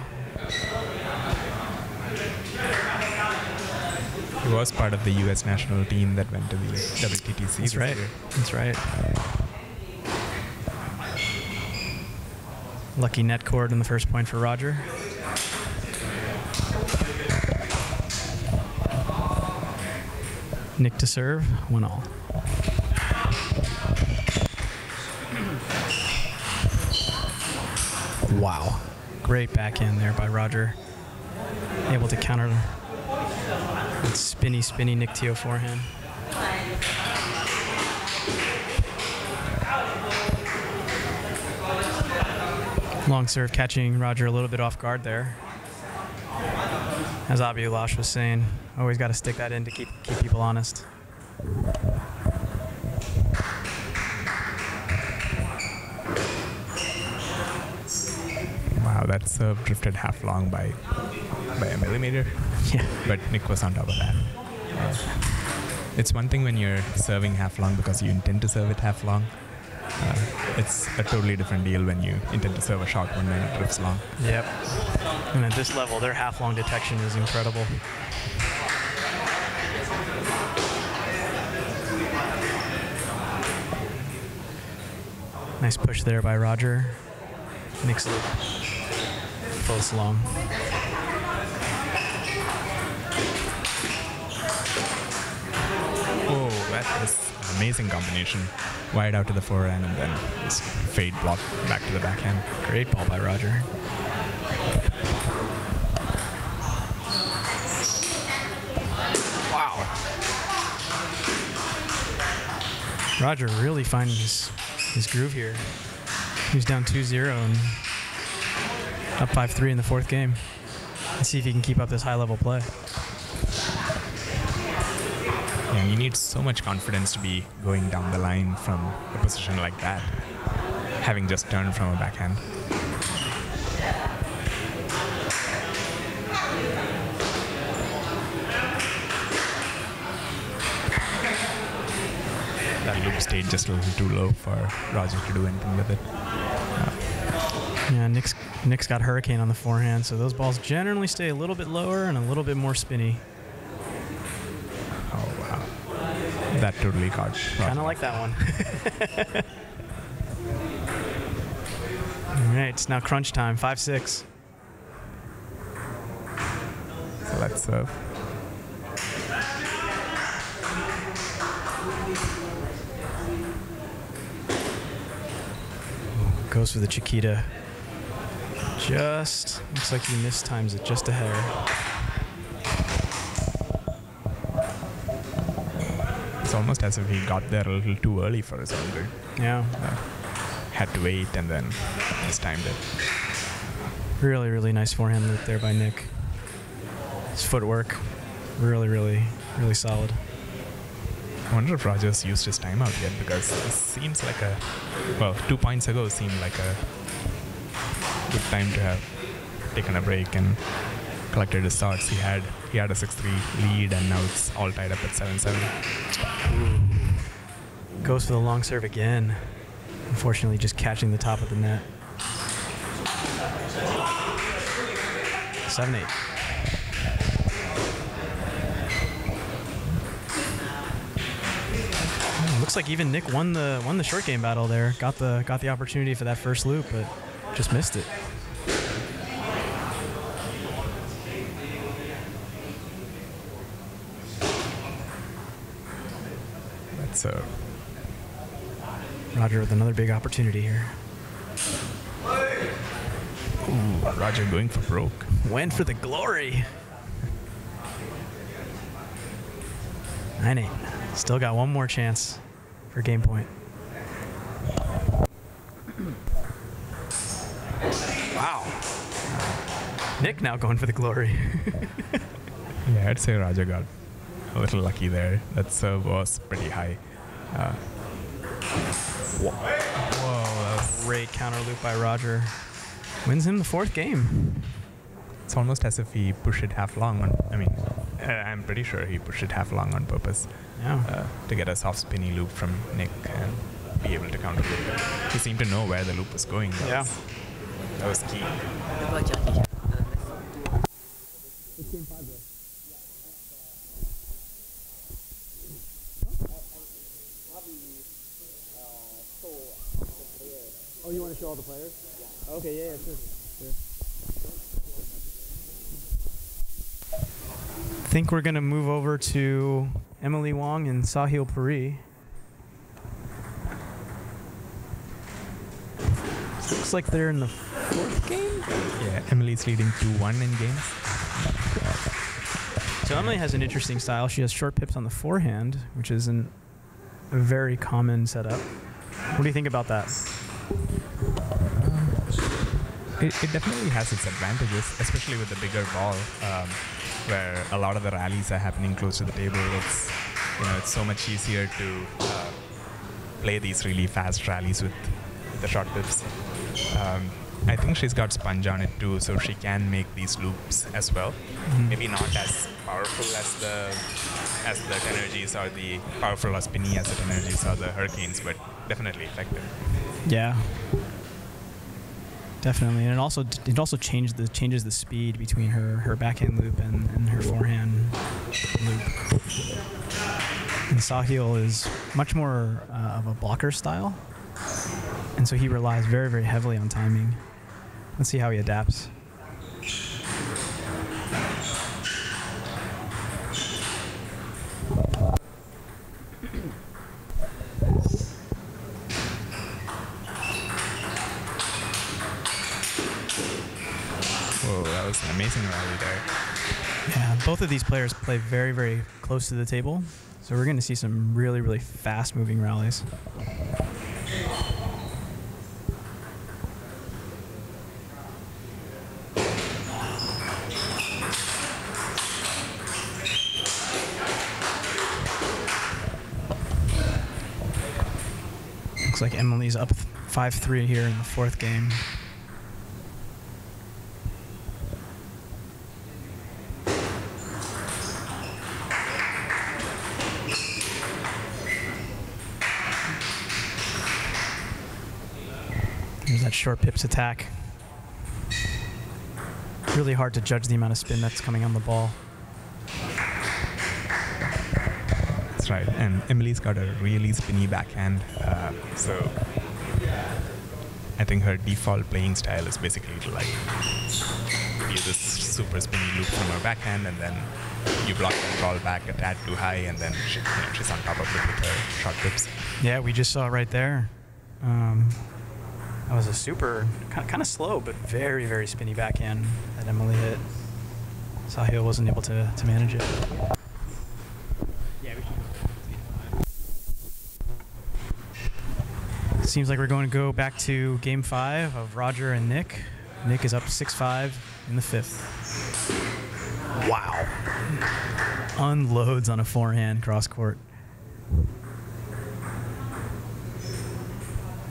He was part of the U.S. national team that went to the WTTC. That's right. That's right. Lucky net cord in the first point for Roger. Nick to serve, 1-all. Wow. Great backhand there by Roger. Able to counter that spinny Nick Teo forehand. Long serve catching Roger a little bit off guard there. As Abi Ulash was saying, always got to stick that in to keep people honest. Wow, that serve drifted half long by a millimeter. Yeah. But Nick was on top of that. It's one thing when you're serving half long because you intend to serve it half long. It's a totally different deal when you intend to serve a short one and it drifts long. Yep. And at this level, their half-long detection is incredible. Nice push there by Roger. Nick's loop. Close long. Oh, that is an amazing combination. Wide out to the forehand and then just fade block back to the backhand. Great ball by Roger. Roger really finding his groove here. He was down 2-0 and up 5-3 in the fourth game. Let's see if he can keep up this high-level play. Yeah, you need so much confidence to be going down the line from a position like that, having just turned from a backhand. That loop stayed just a little too low for Roger to do anything with it. Yeah, Nick's got Hurricane on the forehand, so those balls generally stay a little bit lower and a little bit more spinny. Oh, wow. That totally caught Roger. Kind of like that one. All right, it's now crunch time, 5-6. So let's serve. Goes for the Chiquita. Just looks like he mistimes it just a hair. It's almost as if he got there a little too early for his older. Yeah. Had to wait and then mistimed it. Really, really nice forehand loop there by Nick. His footwork, really, really, really solid. I wonder if Roger's used his timeout yet, because this seems like a, well, 2 points ago seemed like a good time to have taken a break and collected his thoughts. He had a 6-3 lead and now it's all tied up at 7-7. Goes for the long serve again. Unfortunately, just catching the top of the net. 7-8. Looks like even Nick won the short game battle there. Got the opportunity for that first loop, but just missed it. That's Roger with another big opportunity here. ooh, Roger going for broke. Went for the glory. 9-8. Still got one more chance for game point. Wow. Nick now going for the glory. Yeah, I'd say Roger got a little lucky there. That serve was pretty high. Whoa, that was Great counter loop by Roger. Wins him the fourth game. It's almost as if he pushed it half long on, I'm pretty sure he pushed it half long on purpose. Yeah. To get a soft spinny loop from Nick and be able to counter loop it. He seemed to know where the loop was going. That was key. Oh, you want to show all the players? Yeah. Okay, yeah, sure. I think we're going to move over to Emily Wong and Sahil Puri. Looks like they're in the fourth game? Yeah, Emily's leading 2-1 in games. So Emily has an interesting style. She has short pips on the forehand, which is a very common setup. What do you think about that? It definitely has its advantages, especially with the bigger ball, where a lot of the rallies are happening close to the table. It's so much easier to play these really fast rallies with the short pips. I think she's got sponge on it too, so she can make these loops as well. Mm-hmm. Maybe not as powerful as the Tenergies or the powerful or spinny as the Tenergies or the Hurricanes, but definitely effective. Yeah. Definitely, and it also changes the speed between her backhand loop and her forehand loop. And Sahil is much more of a blocker style, and so he relies very, very heavily on timing. Let's see how he adapts. Whoa, that was an amazing rally there. Yeah, both of these players play very, very close to the table. So we're going to see some really, really fast-moving rallies. Looks like Emily's up 5-3 here in the fourth game. There's that short pips attack. Really hard to judge the amount of spin that's coming on the ball. That's right, and Emily's got a really spinny backhand, so I think her default playing style is basically to like do this super spinny loop from her backhand, and then you block and roll back a tad too high, and then she's on top of it with her short pips. Yeah, we just saw it right there. That was a super, kind of slow, but very, very spinny backhand that Emily hit. Sahil wasn't able to manage it. Yeah, we should. Seems like we're going to go back to game 5 of Roger and Nick. Nick is up 6-5 in the 5th. Wow. Unloads on a forehand cross court.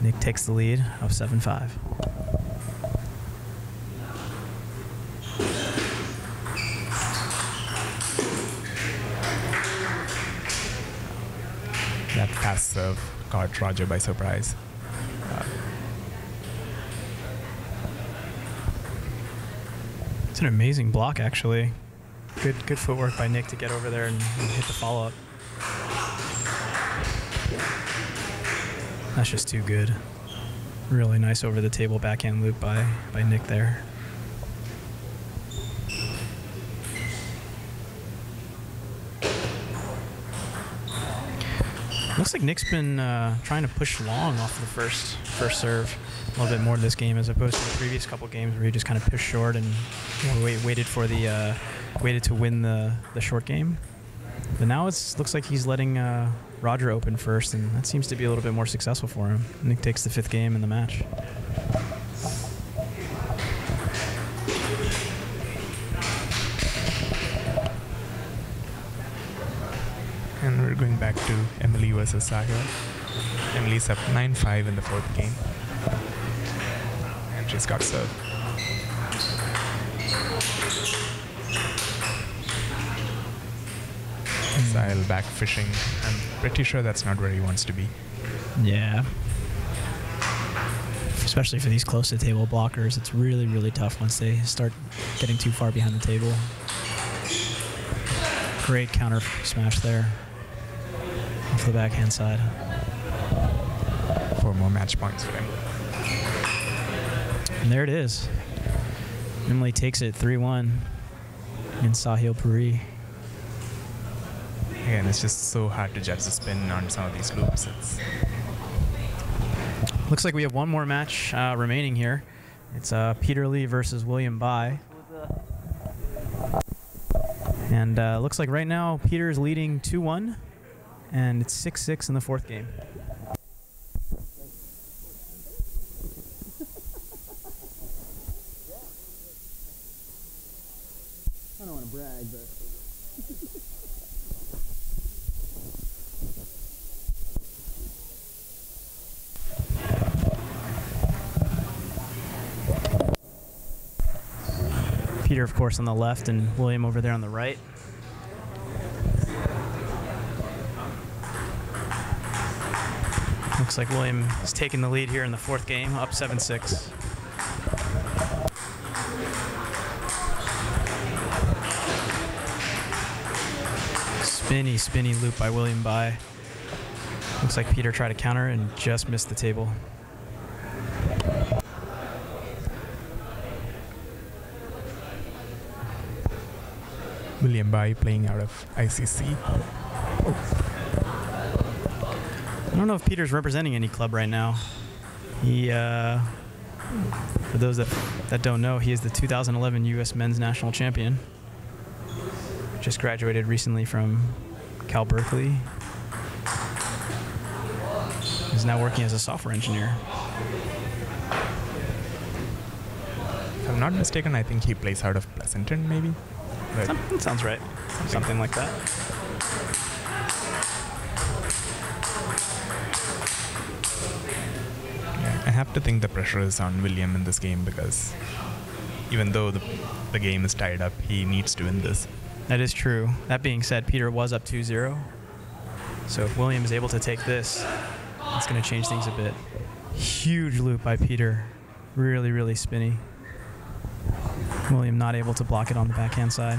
Nick takes the lead of 7-5. That fast serve caught Roger by surprise. It's an amazing block, actually. Good footwork by Nick to get over there and hit the follow-up. That's just too good. Really nice over-the-table backhand loop by Nick there. Looks like Nick's been trying to push long off the first serve a little bit more this game, as opposed to the previous couple games where he just kind of pushed short and waited to win the short game. But now it looks like he's letting Roger open first, and that seems to be a little bit more successful for him. Nick takes the 5th game in the match. And we're going back to Emily versus Sahil. Emily's up 9-5 in the 4th game. And she's got serve. Sahil back fishing. I'm pretty sure that's not where he wants to be. Yeah. Especially for these close to table blockers, it's really, really tough once they start getting too far behind the table. Great counter smash there off the backhand side. 4 more match points for him. And there it is. Emily takes it 3-1 in Sahil Puri. Again, it's just so hard to judge the spin on some of these loops. Looks like we have one more match remaining here. It's Peter Lee versus William Bai. And looks like right now Peter's leading 2-1, and it's 6-6 in the 4th game. I don't want to brag, but Peter, of course, on the left, and William over there on the right. Looks like William is taking the lead here in the 4th game, up 7-6. Spinny loop by William Bai. Looks like Peter tried to counter and just missed the table. William Bai playing out of ICC. I don't know if Peter's representing any club right now. He, for those that don't know, he is the 2011 U.S. Men's National Champion. Just graduated recently from Cal Berkeley. He's now working as a software engineer. If I'm not mistaken, I think he plays out of Pleasanton, maybe. But That sounds right. Something like that. yeah, I have to think the pressure is on William in this game because even though the game is tied up, he needs to win this. That is true. That being said, Peter was up 2-0. So if William is able to take this, it's going to change things a bit. Huge loop by Peter. Really, really spinny. William not able to block it on the backhand side.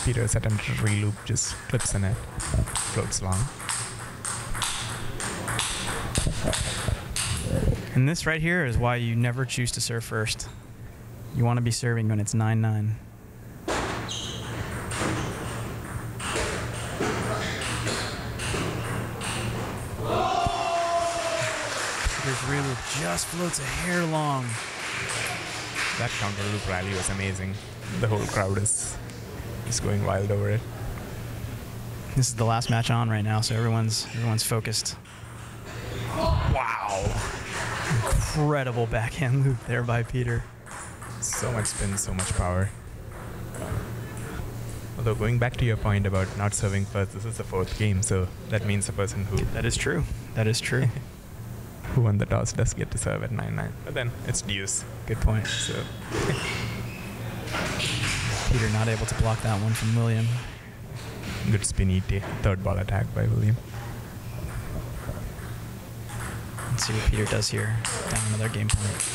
Peter's attempt to re-loop just flips in it, floats long. And this right here is why you never choose to serve first. You want to be serving when it's 9-9. Peter's rear loop just floats a hair long. That counter loop rally was amazing. The whole crowd is going wild over it. This is the last match on right now, so everyone's focused. Wow. Incredible backhand loop there by Peter. So much spin, so much power. Although going back to your point about not serving first, this is the fourth game, so that means the person That is true. That is true. who won the toss does get to serve at 9-9. But then it's deuce. Good point. So Peter not able to block that one from William. good spinny third ball attack by William. Let's see what Peter does here. Down another game point.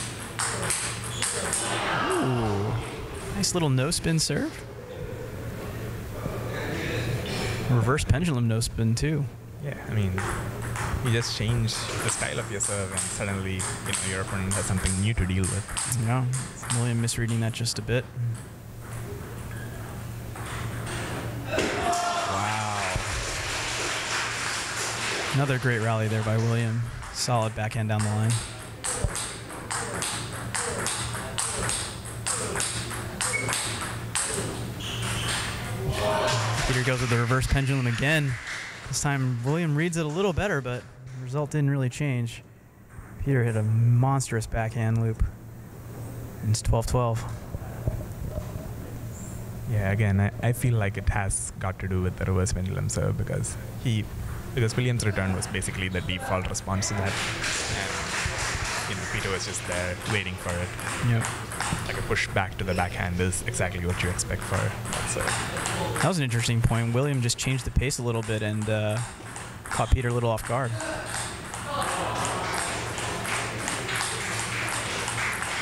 Ooh. Nice little no spin serve. Reverse pendulum no spin too. Yeah, I mean, you just change the style of your serve and suddenly, your opponent has something new to deal with. Yeah. William misreading that just a bit. Wow. Another great rally there by William. Solid backhand down the line. Peter goes with the reverse pendulum again. This time William reads it a little better, but the result didn't really change. Peter hit a monstrous backhand loop. And it's 12-12. Yeah, again, I feel like it has got to do with the reverse pendulum serve because Williams' return was basically the default response to that. And, Peter was just there waiting for it. Yep. Like a push back to the backhand is exactly what you expect for that serve. That was an interesting point. William just changed the pace a little bit and caught Peter a little off guard.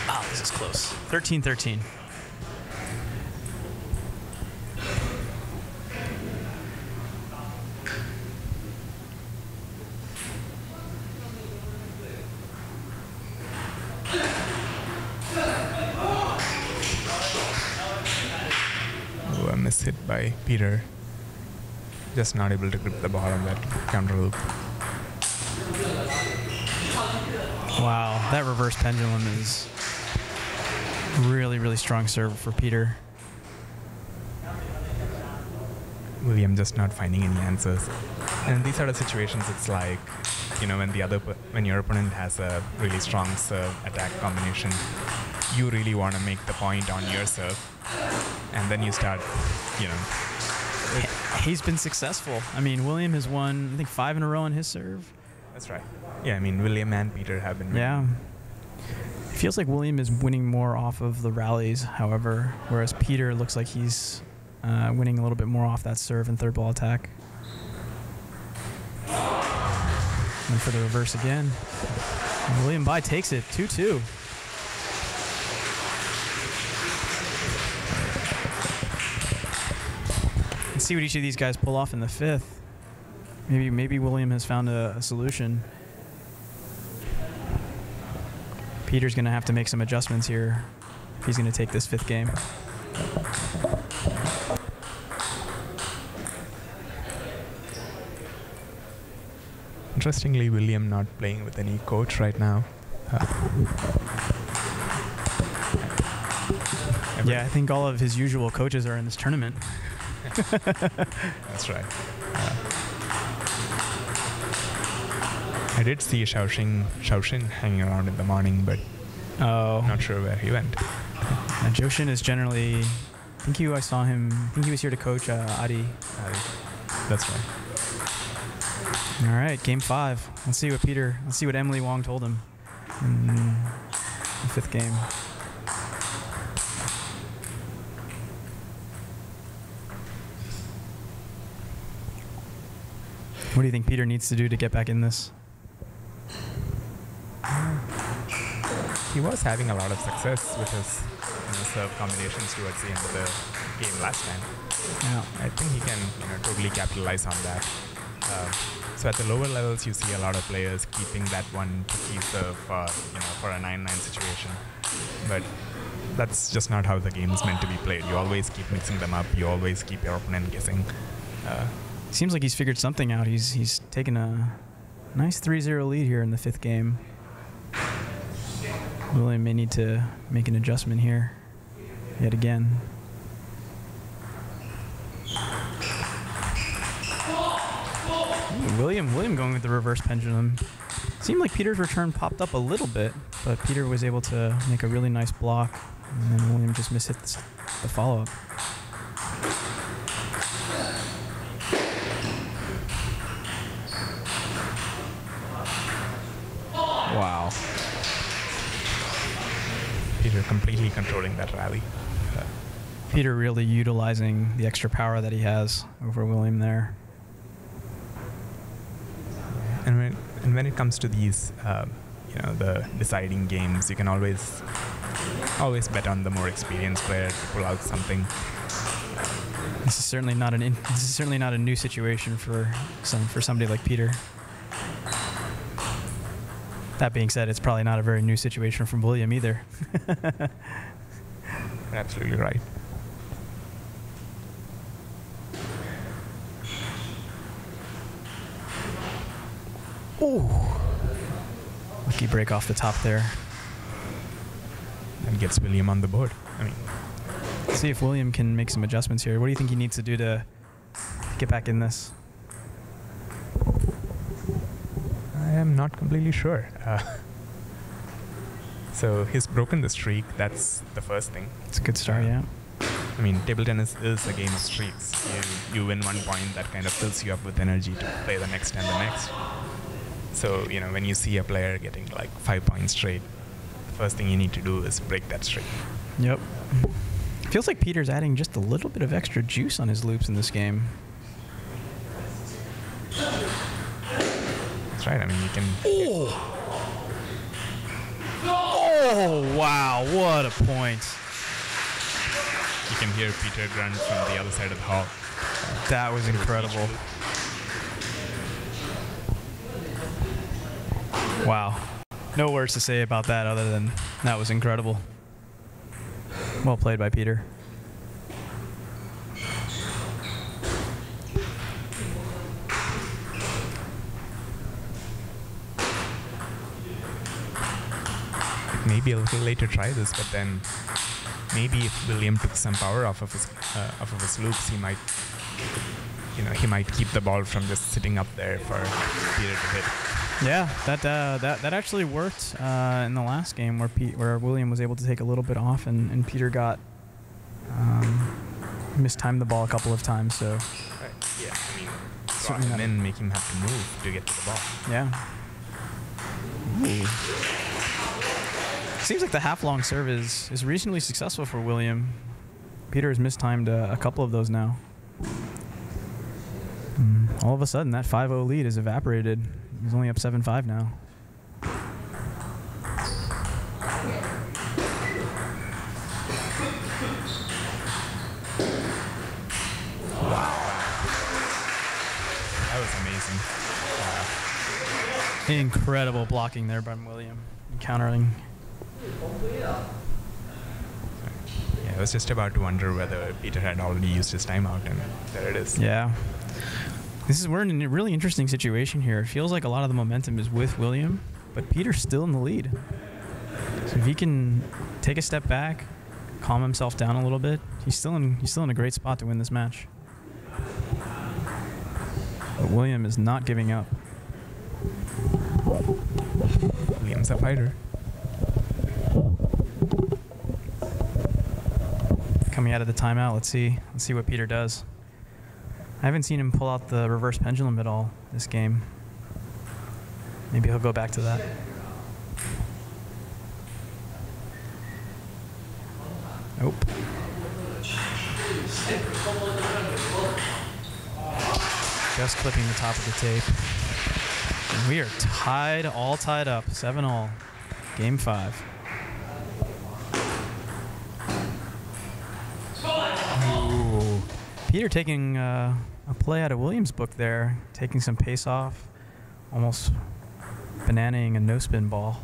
Oh, this is close. 13-13. Miss hit by Peter. Just not able to grip the ball on that counter loop. Wow, that reverse pendulum is really, really strong serve for Peter. William just not finding any answers. And in these sort of situations, it's like, when your opponent has a really strong serve attack combination, you really want to make the point on your serve. And then you start, He's been successful. I mean, William has won, I think, 5 in a row on his serve. That's right. Yeah, I mean, William and Peter have been winning. Yeah. It feels like William is winning more off of the rallies, however, whereas Peter looks like he's winning a little bit more off that serve and third ball attack. And for the reverse again. And William Bai takes it, 2-2. Let's see what each of these guys pull off in the fifth. Maybe William has found a solution. Peter's going to have to make some adjustments here if he's going to take this fifth game. Interestingly, William not playing with any coach right now. Yeah, I think all of his usual coaches are in this tournament. That's right. I did see Shaoxin hanging around in the morning, but not sure where he went. Joshin is generally, I saw him, I think he was here to coach Adi. That's right. All right, game 5. Let's see what Emily Wong told him in the 5th game. What do you think Peter needs to do to get back in this? He was having a lot of success with his serve combinations towards the end of the game last time. Yeah. I think he can totally capitalize on that. So at the lower levels, you see a lot of players keeping that one tricky serve for a 9-9 situation. But that's just not how the game is meant to be played. You always keep mixing them up. You always keep your opponent guessing. Seems like he's figured something out. He's taken a nice 3-0 lead here in the 5th game. William may need to make an adjustment here yet again. William going with the reverse pendulum. Seemed like Peter's return popped up a little bit, but Peter was able to make a really nice block, and then William just mishit the follow-up. Wow. Peter completely controlling that rally. Peter really utilizing the extra power that he has over William there. And when it comes to these, the deciding games, you can always bet on the more experienced player to pull out something. This is certainly not a new situation for somebody like Peter. That being said, it's probably not a very new situation from William either. You're absolutely right. Ooh. Lucky break off the top there. And gets William on the board. Let's see if William can make some adjustments here. What do you think he needs to do to get back in this? I am not completely sure. So he's broken the streak. That's the first thing. It's a good start, yeah. Table tennis is a game of streaks. You win one point, that kind of fills you up with energy to play the next and the next. So, when you see a player getting like 5 points straight, the first thing you need to do is break that streak. Yep. Feels like Peter's adding just a little bit of extra juice on his loops in this game. That's right. You can... Oh, wow. What a point. You can hear Peter grunt from the other side of the hall. That was incredible. Wow. No words to say about that other than that was incredible. Well played by Peter. It may be a little late to try this, but then maybe if William took some power off of his loops, he might keep the ball from just sitting up there for Peter to hit. Yeah, that actually worked in the last game where William was able to take a little bit off and Peter got mistimed the ball a couple of times. So right. Yeah, draw him in, make him have to move to get to the ball. Yeah. Ooh. Seems like the half-long serve is reasonably successful for William. Peter has mistimed a couple of those now. All of a sudden, that 5-0 lead is evaporated. He's only up 7-5 now. Wow. That was amazing. Incredible blocking there by William. Countering. Yeah, I was just about to wonder whether Peter had already used his timeout, and there it is. Yeah. We're in a really interesting situation here. It feels like a lot of the momentum is with William, but Peter's still in the lead. So if he can take a step back, calm himself down a little bit, he's still in a great spot to win this match. But William is not giving up. William's a fighter. Coming out of the timeout, let's see what Peter does. I haven't seen him pull out the reverse pendulum at all this game. Maybe he'll go back to that. Nope. Just clipping the top of the tape. And we are all tied up, 7-all. Game 5. Ooh. Peter taking a play out of Williams' book there, taking some pace off, almost bananaing a no-spin ball.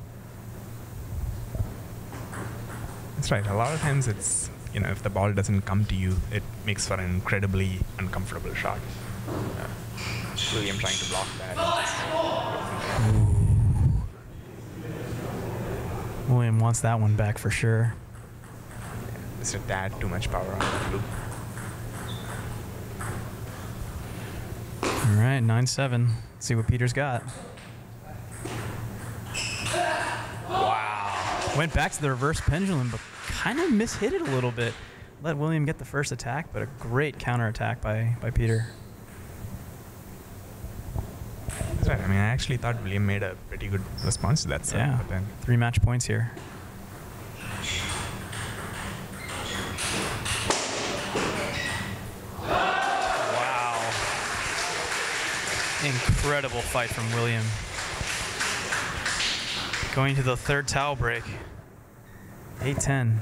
That's right. A lot of times it's, if the ball doesn't come to you, it makes for an incredibly uncomfortable shot. William trying to block that. William wants that one back for sure. Just a tad too much power on the loop. All right, 9-7. Let's see what Peter's got. Wow. Went back to the reverse pendulum, but kind of mishit it a little bit. Let William get the first attack, but a great counterattack by Peter. That's right. I mean, I actually thought William made a pretty good response to that set. Yeah. But then 3 match points here. Wow. Incredible fight from William. Going to the third towel break. 8-10.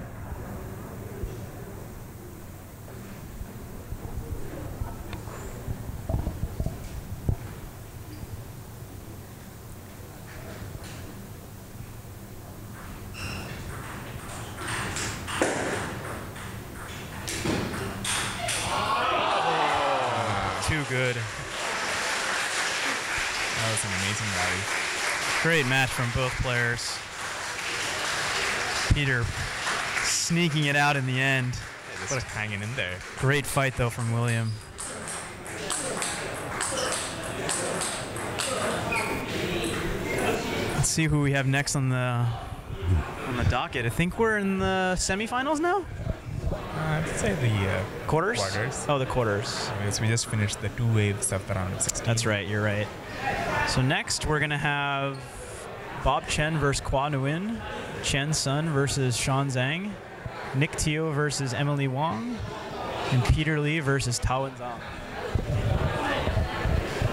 Too good. that was an amazing rally. Great match from both players. Peter sneaking it out in the end. Yeah, just hanging in there. Great fight though from William. Let's see who we have next on the docket. I think we're in the semifinals now. I'd say the Quarters? Oh, the quarters. Because we just finished the 2 waves of the round of 16. That's right, you're right. So next we're going to have Bob Chen versus Quan Nguyen, Chen's son versus Sean Zhang, Nick Teo versus Emily Wong, and Peter Lee versus Tao Zhang.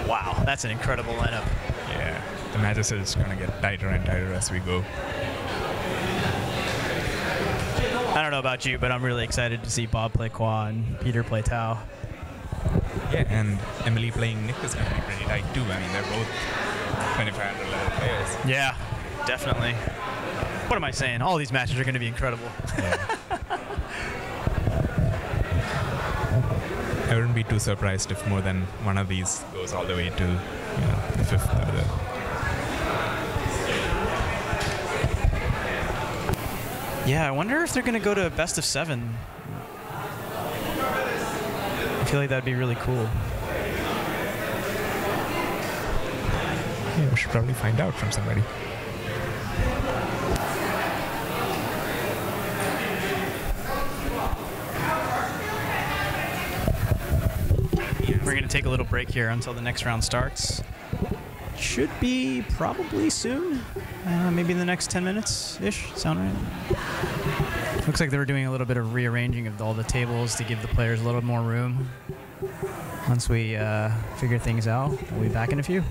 Wow, that's an incredible lineup. Yeah, the matches are just going to get tighter and tighter as we go. I don't know about you, but I'm really excited to see Bob play Quan, Peter play Tao. Yeah, and Emily playing Nick is going to be pretty tight too. I mean, they're both 2500 level players. Yeah, definitely. What am I saying? All these matches are going to be incredible. Yeah. I wouldn't be too surprised if more than one of these goes all the way to the fifth or the... Yeah, I wonder if they're going to go to best of 7. I feel like that'd be really cool. Yeah, we should probably find out from somebody. We're going to take a little break here until the next round starts. Should be probably soon. Maybe in the next 10 minutes-ish. Sound right? Looks like they were doing a little bit of rearranging of all the tables to give the players a little more room. Once we figure things out, we'll be back in a few.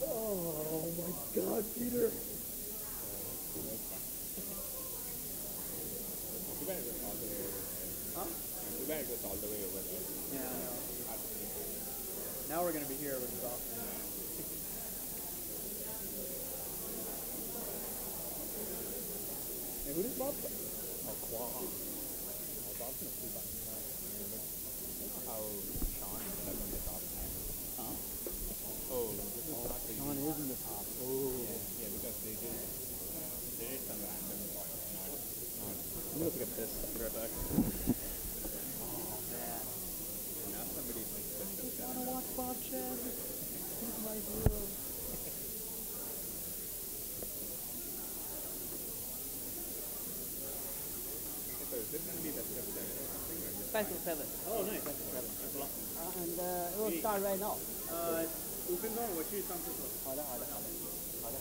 Oh my God, Peter. Too bad it goes all the way over there. Yeah, I know. Now we're gonna be here, which is awesome. Hey, who does Bob play? Oh, Quan. Oh, Bob's gonna sleep on best of 7. Oh, nice. Best of 7. That's awesome. And it will start right now. 5分钟，我去上厕所。好的，好的，好的，好的。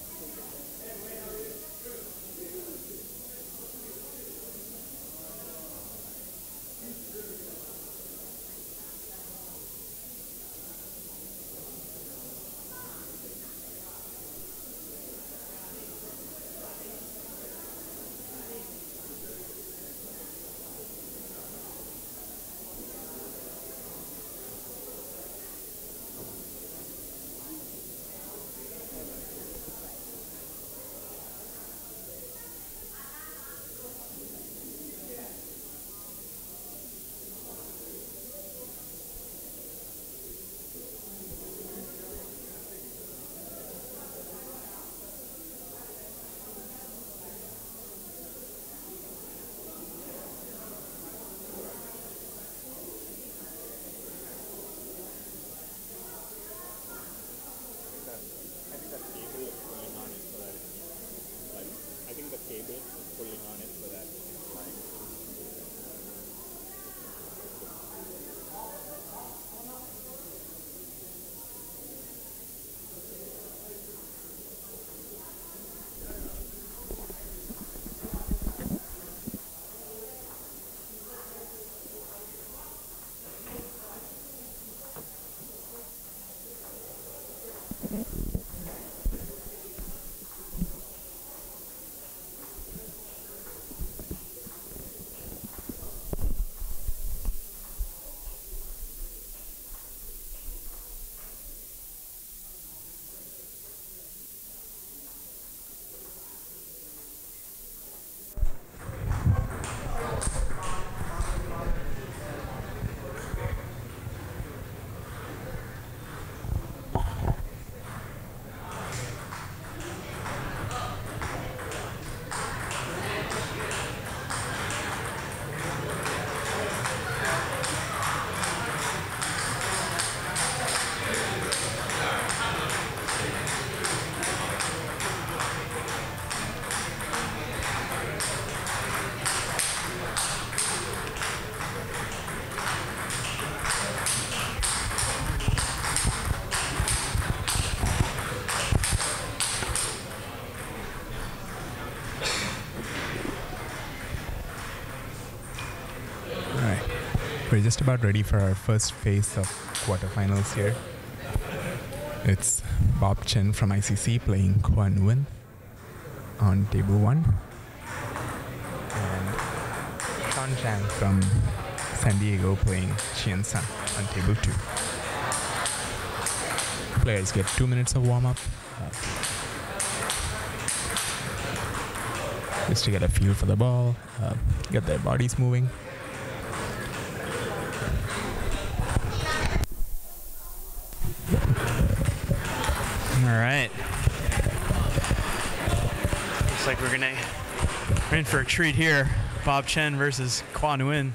We're just about ready for our first phase of quarterfinals here. It's Bob Chen from ICC playing Quan on table 1. And Chen from San Diego playing Chen on table 2. Players get 2 minutes of warm-up. Just to get a feel for the ball, get their bodies moving. All right. Looks like we're in for a treat here. Bob Chen versus Quan. I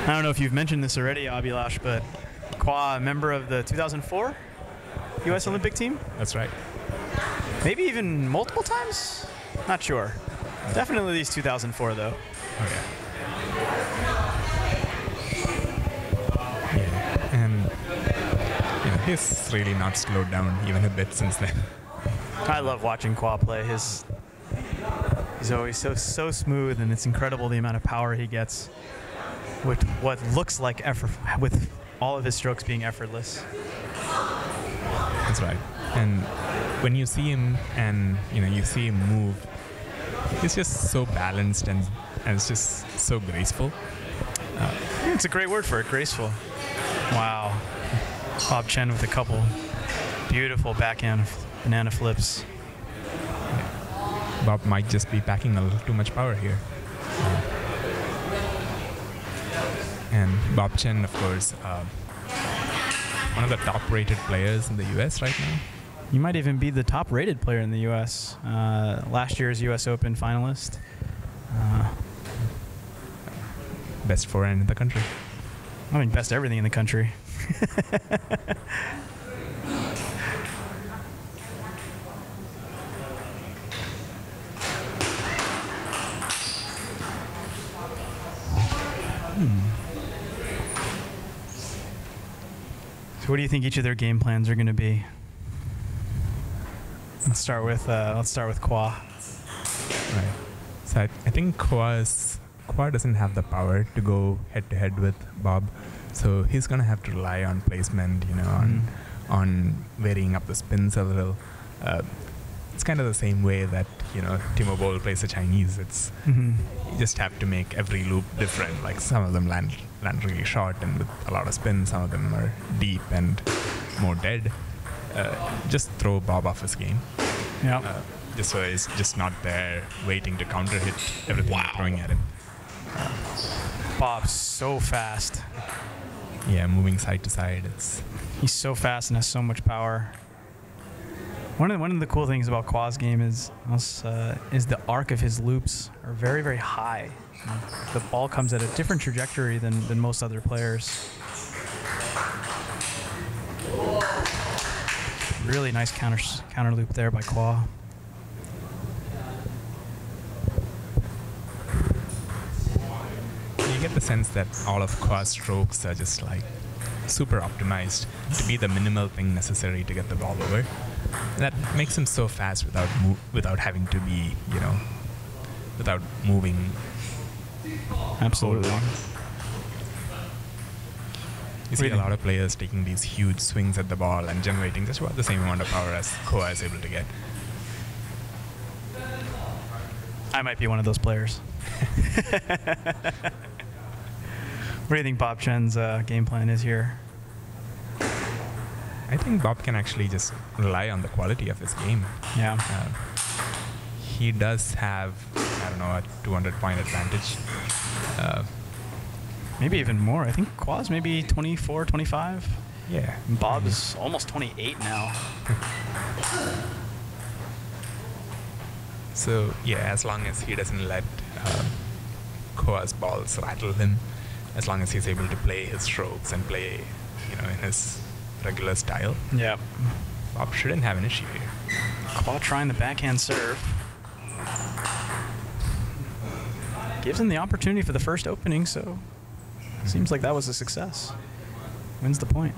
don't know if you've mentioned this already, Abhilash, but Quan, a member of the 2004 U.S. Olympic team? That's right. Maybe even multiple times? Not sure. Definitely at least 2004, though. Oh, yeah. And he's really not slowed down even a bit since then. I love watching Quan play. He's always so smooth, and it's incredible the amount of power he gets with what looks like effort, with all of his strokes being effortless. That's right. And when you see him and you see him move, he's just so balanced and it's just so graceful. It's a great word for it, graceful. Wow. Bob Chen with a couple beautiful backhand banana flips. Bob might just be packing a little too much power here. And Bob Chen, of course, one of the top-rated players in the U.S. right now. You might even be the top-rated player in the U.S. Last year's U.S. Open finalist. Best forehand in the country. I mean, best everything in the country. So what do you think each of their game plans are going to be? Let's start with Qua. Right. So I think Qua doesn't have the power to go head to head with Bob, so he's gonna have to rely on placement, on varying up the spins a little. It's kind of the same way that Timo Boll plays the Chinese. It's you just have to make every loop different. Like some of them land really short and with a lot of spin. Some of them are deep and more dead. Just throw Bob off his game. Yeah. Just so he's just not there waiting to counter hit everything you're throwing at him. Bob's so fast. Yeah, moving side to side. He's so fast and has so much power. One of the cool things about Qua's game is the arc of his loops are very, very high. The ball comes at a different trajectory than most other players. Really nice counter loop there by Qua. You get the sense that all of Qua's strokes are just like super optimized to be the minimal thing necessary to get the ball over. That makes him so fast without having to be, without moving. Absolutely. You see a lot of players taking these huge swings at the ball and generating just about the same amount of power as Qua is able to get. I might be one of those players. What do you think Bob Chen's game plan is here? I think Bob can actually just rely on the quality of his game. Yeah. He does have, a 200-point advantage. Maybe even more. I think Qua's maybe 24, 25. Yeah. And Bob is almost 28 now. So, yeah, as long as he doesn't let Qua's balls rattle him, as long as he's able to play his strokes and play, in his regular style, Yeah. Bob shouldn't have an issue here. Qua trying the backhand serve. Gives him the opportunity for the first opening, so seems like that was a success. Wins the point.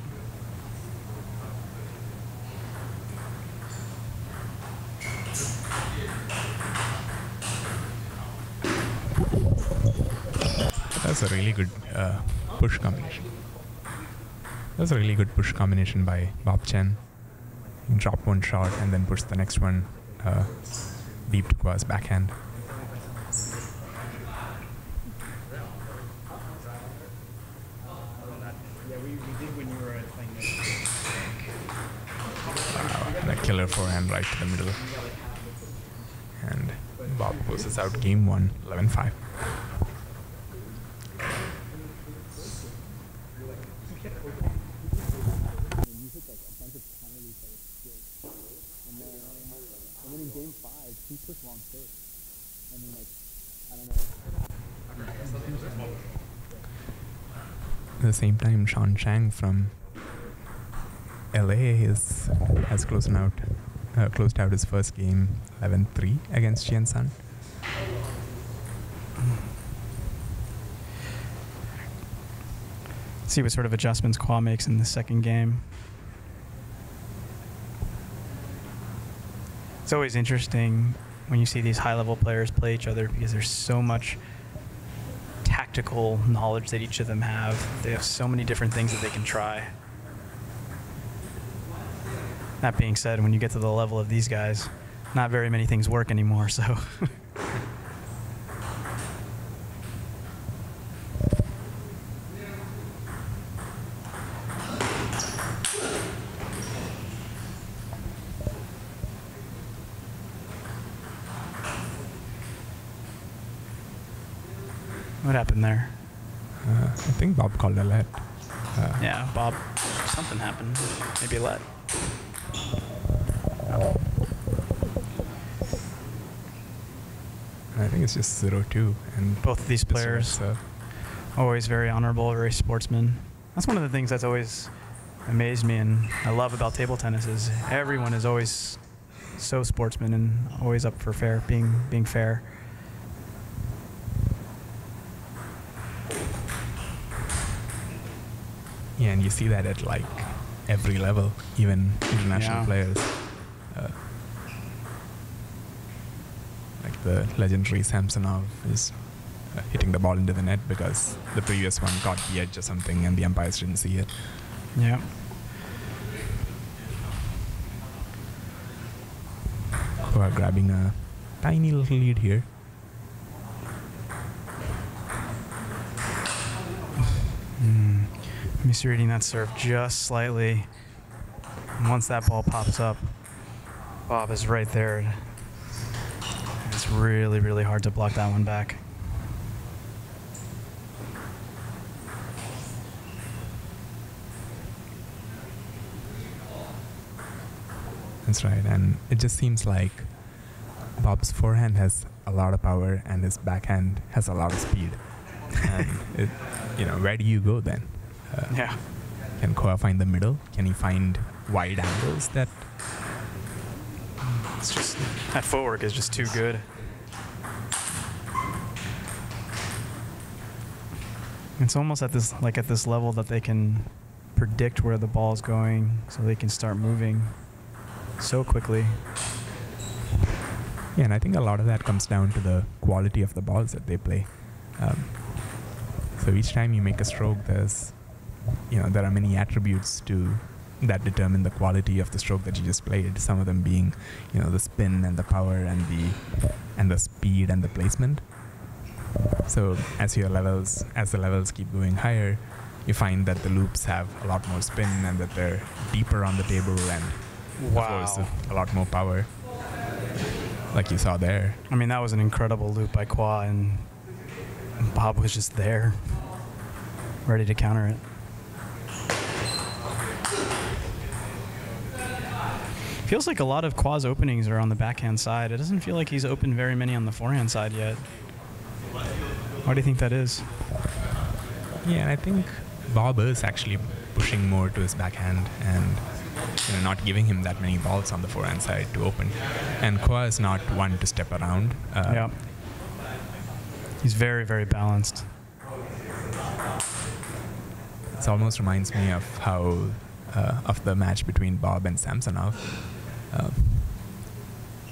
That's a really good push combination. That's a really good push combination by Bob Chen. He dropped one shot and then pushed the next one deep to Qua's backhand. Wow, a killer forehand right to the middle. And Bob closes out game 1, 11-5. And then in game 5, he pushed long first. And then, I don't know. At the same time, Sean Chang from LA has closed out his first game 11-3 against Chen Sun. See what sort of adjustments Qua makes in the second game. It's always interesting when you see these high-level players play each other because there's so much tactical knowledge that each of them have. They have so many different things that they can try. That being said, when you get to the level of these guys, not very many things work anymore, so. What happened there? I think Bob called a let. Yeah, Bob, something happened. Maybe a let. I think it's just 0-2. And Both of these players, always very honorable, very sportsman. That's one of the things that's always amazed me and I love about table tennis is everyone is always so sportsman and always up for being fair. Yeah, and you see that at like every level, even international Yeah. players. Like the legendary Samsonov is hitting the ball into the net because the previous one caught the edge or something and the umpires didn't see it. Yeah. Who are grabbing a tiny little lead here. Misreading that serve just slightly. And once that ball pops up, Bob is right there. It's really, really hard to block that one back. That's right, and it just seems like Bob's forehand has a lot of power and his backhand has a lot of speed. And where do you go then? Yeah. Can Koa find the middle? Can he find wide angles that? It's just that footwork is just too good. It's almost at this level that they can predict where the ball is going, so they can start moving so quickly. Yeah, and I think a lot of that comes down to the quality of the balls that they play. So each time you make a stroke, there are many attributes that determine the quality of the stroke that you just played. Some of them being, the spin and the power and the speed and the placement. So as the levels keep going higher, you find that the loops have a lot more spin and that they're deeper on the table and of course a lot more power, like you saw there. I mean, that was an incredible loop by Quan, and Bob was just there, ready to counter it. Feels like a lot of Qua's openings are on the backhand side. It doesn't feel like he's opened very many on the forehand side yet. Why do you think that is? Yeah, and I think Bob is actually pushing more to his backhand and not giving him that many balls on the forehand side to open. And Koa is not one to step around. Yeah. He's very, very balanced. It almost reminds me of how of the match between Bob and Samsonov.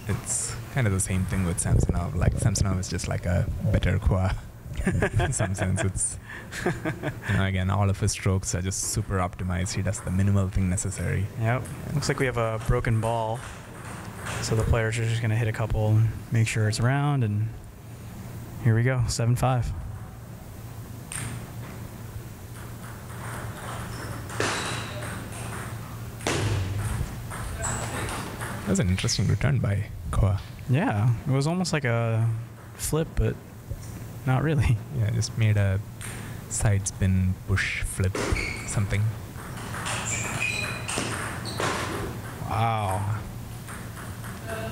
It's kind of the same thing with Samsonov. Like Samsonov is just like a better Koa. In some sense, it's again, all of his strokes are just super optimized. He does the minimal thing necessary. Yep. Looks like we have a broken ball, so the players are just going to hit a couple, make sure it's around, and here we go, 7-5. That was an interesting return by Koa. Yeah, it was almost like a flip, but not really. Yeah, just made a side spin, push, flip, something. Wow.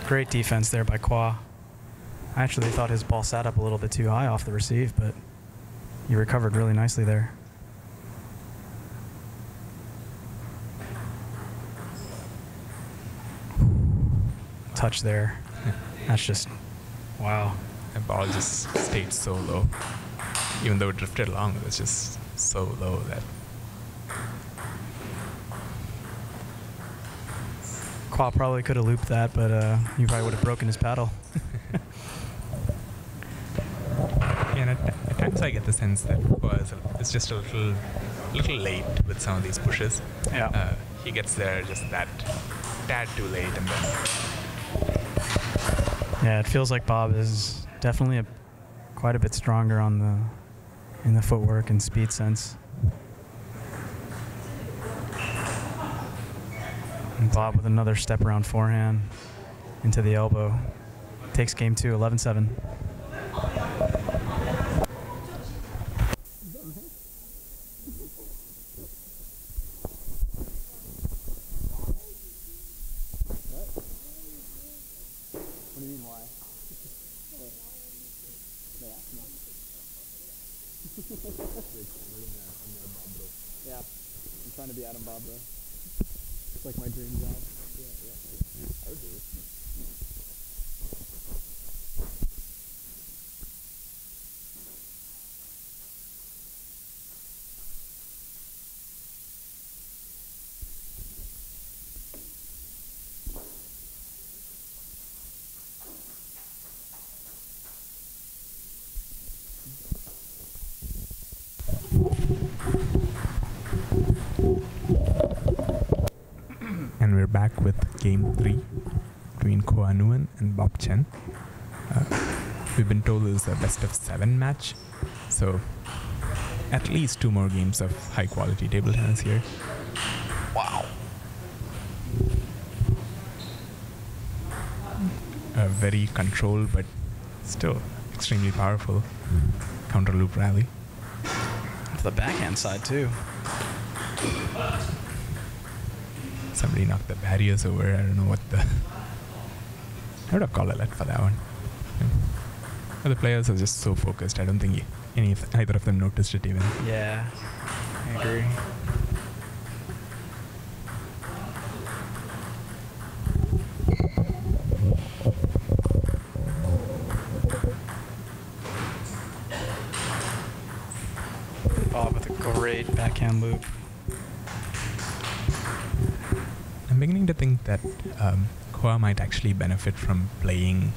Great defense there by Qua. I actually thought his ball sat up a little bit too high off the receive, but he recovered really nicely there. Touch there. That's just, wow. The ball just stayed so low. Even though it drifted along, it was just so low that... Qua probably could have looped that, but he probably would have broken his paddle. Yeah, and at times I get the sense that Qua is just a little late with some of these pushes. Yeah. He gets there just that tad too late, and then... Yeah, it feels like Bob is definitely quite a bit stronger in the footwork and speed sense. And Bob with another step around forehand into the elbow. Takes game 2, 11-7. What do you mean, why? They asked me. Yeah, I'm trying to be Adam Bob, bro. It's like my dream job. Yeah. I would do it. back with Game 3 between Quan and Bob Chen. We've been told this is a best of 7 match, so at least 2 more games of high quality table tennis here. Wow. A very controlled but still extremely powerful counter loop rally. To the backhand side too. Somebody knocked the barriers over. I don't know what the... I would have called a let for that one. Yeah. The players are just so focused. I don't think either of them noticed it even. Yeah, I agree. Bob with a great backhand loop. I'm beginning to think that Kwa might actually benefit from playing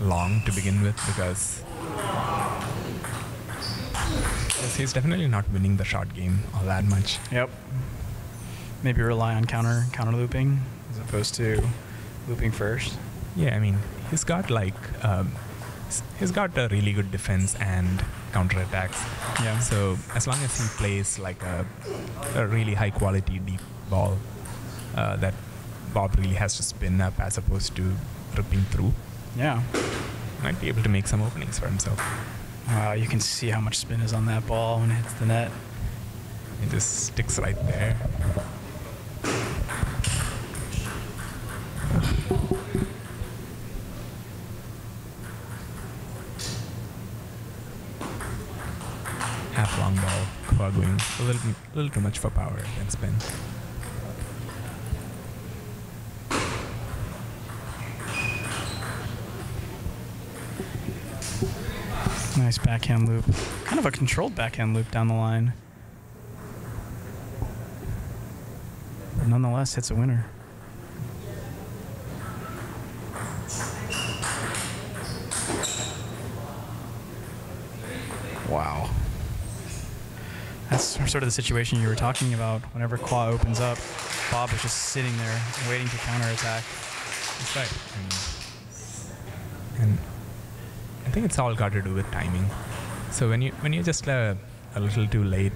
long to begin with because he's definitely not winning the short game all that much. Yep. Maybe rely on counter looping as opposed to looping first. Yeah, I mean, he's got like he's got a really good defense and counter attacks. Yeah. So as long as he plays like a really high quality deep ball that Bob really has to spin up as opposed to ripping through. Yeah. Might be able to make some openings for himself. Wow, you can see how much spin is on that ball when it hits the net. It just sticks right there. Half long ball, Kwa going a little too much for power and spin. Nice backhand loop. Kind of a controlled backhand loop down the line. But nonetheless, hits a winner. Wow. That's sort of the situation you were talking about. Whenever Kwa opens up, Bob is just sitting there waiting to counterattack. That's right. And I think it's all got to do with timing. So when you're just a little too late,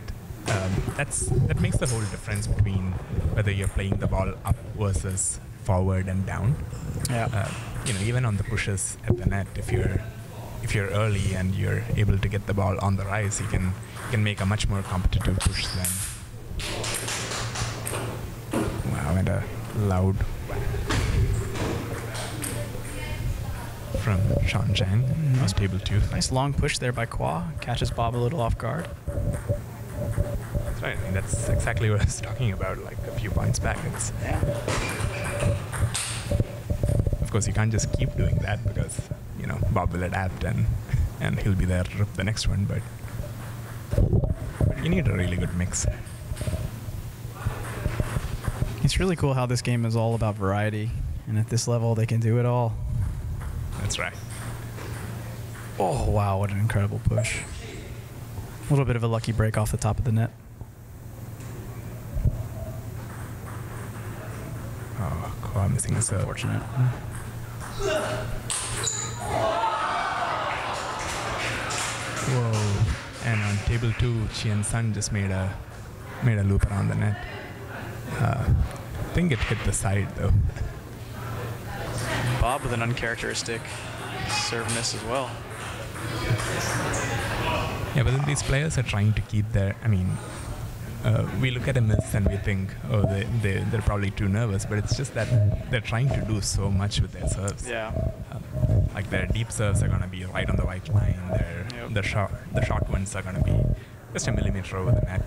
that makes the whole difference between whether you're playing the ball up versus forward and down. Yeah. Even on the pushes at the net, if you're early and you're able to get the ball on the rise, you can make a much more competitive push than. Wow, and a loud from Sean Zhang. Was able to. Nice long push there by Kwa. Catches Bob a little off guard. That's right. I mean, that's exactly what I was talking about like a few points back. Of course, you can't just keep doing that because Bob will adapt and he'll be there to rip the next one. But you need a really good mix. It's really cool how this game is all about variety, and at this level, they can do it all. That's right. Oh, wow, what an incredible push. A little bit of a lucky break off the top of the net. Oh, Kwa missing a serve. Unfortunate. Whoa. And on table 2, Chen Sun just made a loop around the net. I think it hit the side, though. Bob with an uncharacteristic serve miss as well. Yeah, but then these players are trying to keep their... I mean, we look at a miss and we think, oh, they're probably too nervous, but it's just that they're trying to do so much with their serves. Yeah. Like their deep serves are going to be right on the white line. The short ones are going to be just a millimeter over the net.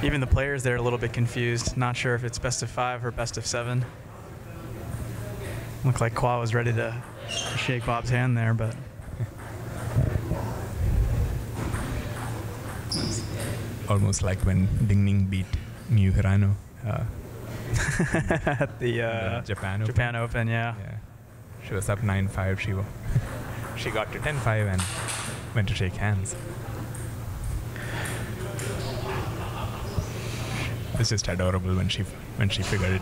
Even the players, they're a little bit confused. Not sure if it's best of 5 or best of 7. Looked like Kwa was ready to shake Bob's hand there, but... Almost like when Ding beat Miyu Hirano at the Japan Open, yeah. She was up 9-5. She got to 10-5 and went to shake hands. It's just adorable when she figured it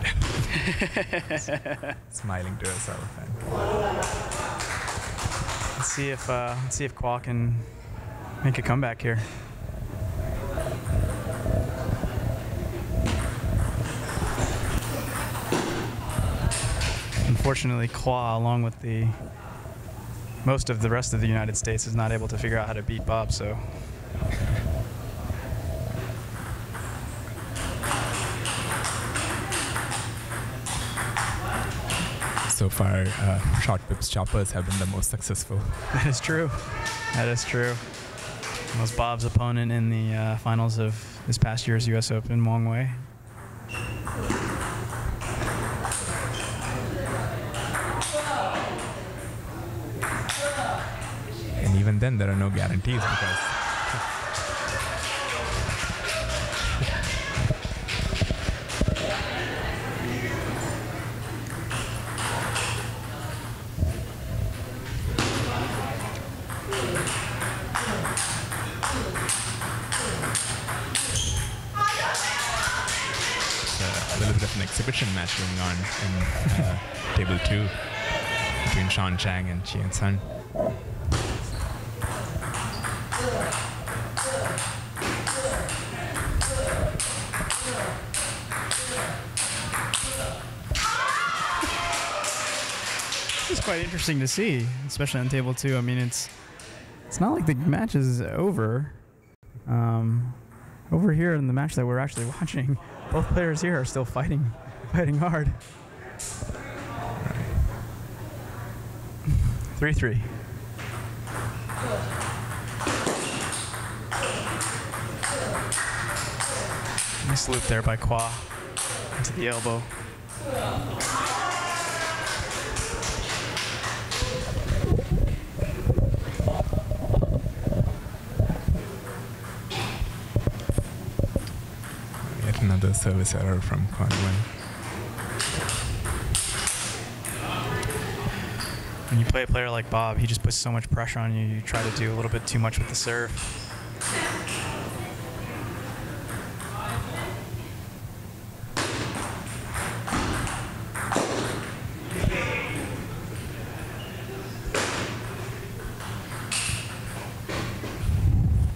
out. Smiling to herself. And let's see if Quan can make a comeback here. Unfortunately, Quan, along with most of the rest of the United States, is not able to figure out how to beat Bob. So. So far, short pips choppers have been the most successful. That is true. That is true. Was Bob's opponent in the finals of this past year's U.S. Open, Wong Wei. And even then, there are no guarantees because a little bit of an exhibition match going on in table 2 between Sean Chang and Chen Sun. It's quite interesting to see, especially on table 2. I mean, it's not like the match is over. Over here in the match that we're actually watching, both players here are still fighting hard. 3-3. Nice loop there by Quan into the elbow. Yet another service error from Quan. When you play a player like Bob, he just puts so much pressure on you. You try to do a little bit too much with the serve.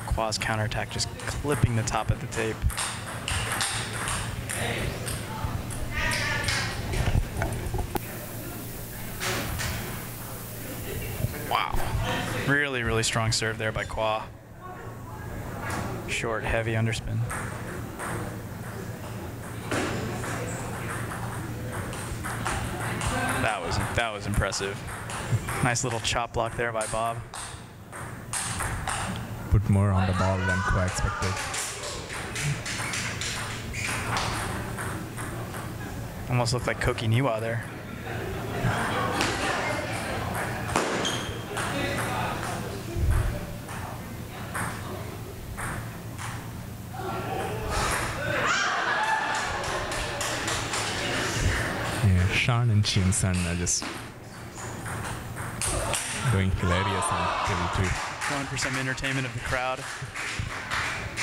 Qua's counterattack just clipping the top of the tape. Wow. Really, really strong serve there by Quan. Short, heavy underspin. That was impressive. Nice little chop block there by Bob. Put more on the ball than Quan expected. Almost looked like Koki Niwa there. Yeah, Sean and Chen Sun are just going hilarious on table 2. Going for some entertainment of the crowd.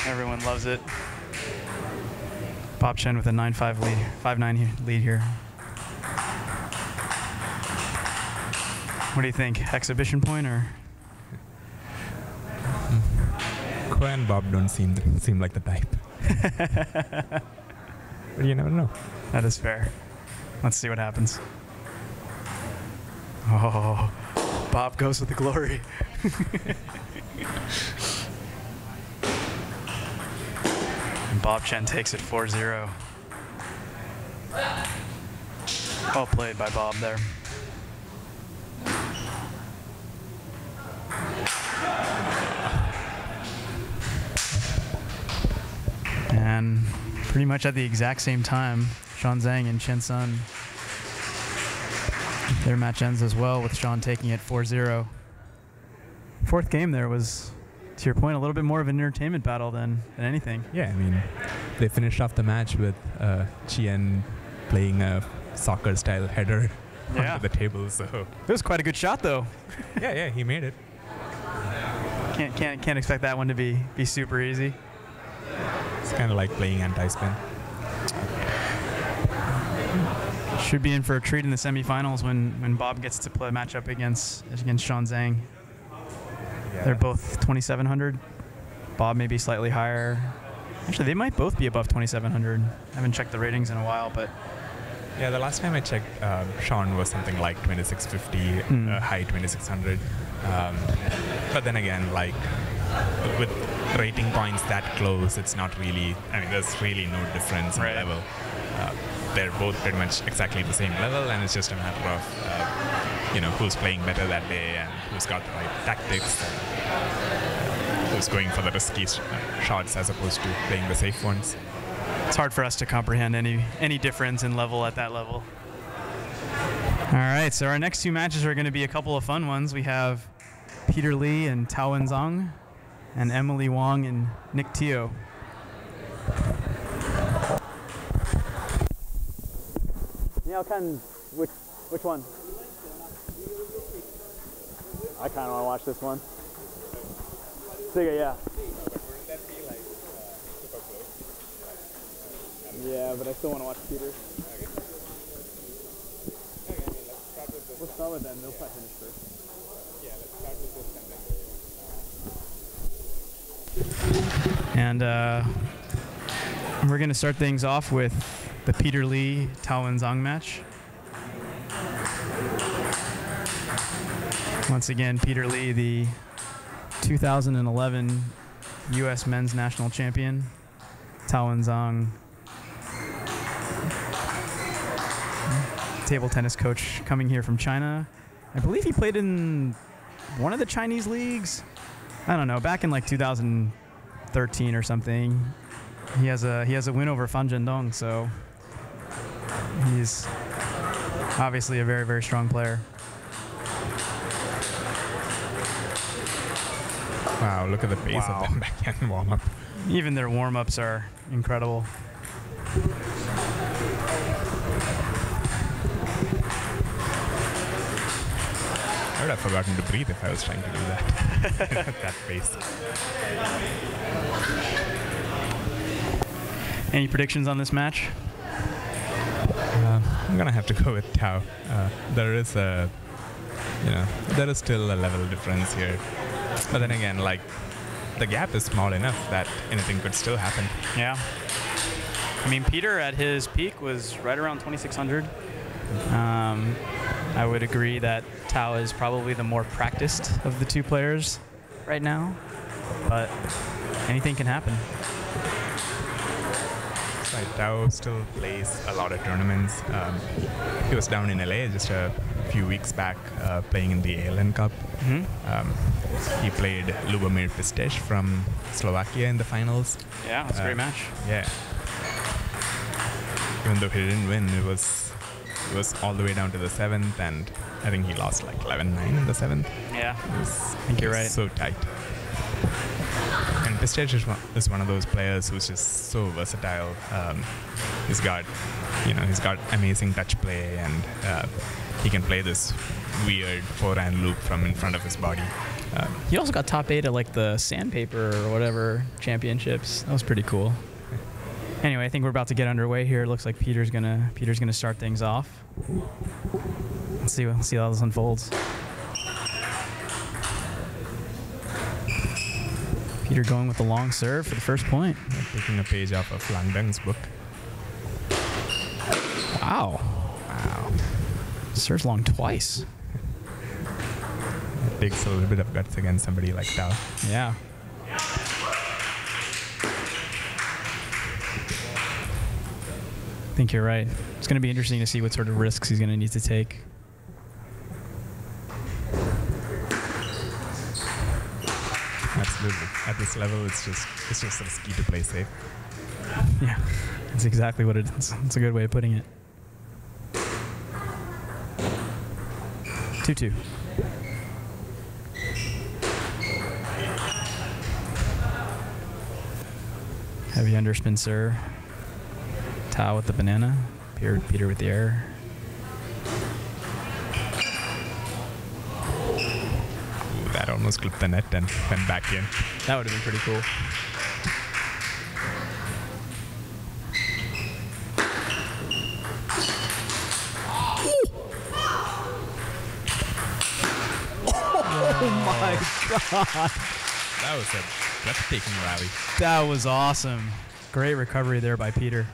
Everyone loves it. Bob Chen with a 9-5 lead, 5-9 lead here. What do you think? Exhibition point or? Quan and Bob don't seem like the type. But you never know. That is fair. Let's see what happens. Oh, Bob goes with the glory. And Bob Chen takes it 4-0. Well played by Bob there. And pretty much at the exact same time, Sean Zhang and Chen Sun, their match ends as well, with Sean taking it 4-0. Fourth game there was, to your point, a little bit more of an entertainment battle than anything. Yeah, I mean, they finished off the match with Chen playing a soccer-style header onto the table. So it was quite a good shot, though. yeah, he made it. Can't expect that one to be super easy. It's kind of like playing anti-spin. Should be in for a treat in the semifinals when Bob gets to play a matchup against Sean Zhang. Yeah. They're both 2,700. Bob may be slightly higher. Actually, they might both be above 2,700. I haven't checked the ratings in a while, but Yeah, the last time I checked, Sean was something like 2,650, high 2,600. But then again, like with rating points that close, it's not really. I mean, there's really no difference in level. They're both pretty much exactly the same level, and it's just a matter of who's playing better that day and who's got the right tactics, and who's going for the risky shots as opposed to playing the safe ones. it's hard for us to comprehend any difference in level at that level. All right, so our next two matches are going to be a couple of fun ones. We have Peter Lee and Tao Zhang, and Emily Wong and Nick Teo. Yeah, which one? I kind of want to watch this one. Siga, yeah. Wouldn't that be like super close? Yeah, but I still want to watch Peter. Okay. Okay, I mean, let's start with this. We'll start with them. They'll probably finish first. Yeah, let's start with this and then And we're going to start things off with the Peter Lee Tao Zhang match. Once again, Peter Lee, the 2011 U.S. Men's National Champion. Tao Zhang, table tennis coach coming here from China. I believe he played in one of the Chinese leagues. I don't know, back in like 2013 or something. He has a win over Fan Zhendong, so he's obviously a very, very strong player. Wow, look at the pace of them backhand warm-up. Even their warm-ups are incredible. I would have forgotten to breathe if I was trying to do that at that pace. Any predictions on this match? I'm gonna have to go with Tao. There is there is still a level difference here. But then again, like, the gap is small enough that anything could still happen. Yeah. I mean, Peter at his peak was right around 2,600. I would agree that Tao is probably the more practiced of the two players right now, but anything can happen. Right, Tao still plays a lot of tournaments. He was down in LA just a few weeks back playing in the ALN Cup. He played Lubomir Pistech from Slovakia in the finals. Yeah, it's a great match. Yeah. Even though he didn't win, it was all the way down to the 7th, and I think he lost like 11-9 in the 7th. Yeah, I think you're right. So tight. And Pistech is one of those players who's just so versatile. He's got amazing touch play, and he can play this weird forehand loop from in front of his body. He also got top 8 at like the Sandpaper or whatever championships. That was pretty cool. Anyway, I think we're about to get underway here. It looks like Peter's gonna start things off. Let's see how this unfolds. Peter going with the long serve for the first point. Taking a page off of Lang Deng's book. Wow. Serves long twice. It takes a little bit of guts against somebody like Tao. Yeah. I think you're right. It's going to be interesting to see what sort of risks he's going to need to take. Absolutely. At this level, it's just risky to play safe. Yeah, that's exactly what it is. It's a good way of putting it. 2-2. Heavy underspin serve. Tao with the banana. Peter with the error. Ooh, that almost clipped the net and went back in. That would have been pretty cool. my God. That was a breathtaking rally. That was awesome. Great recovery there by Peter.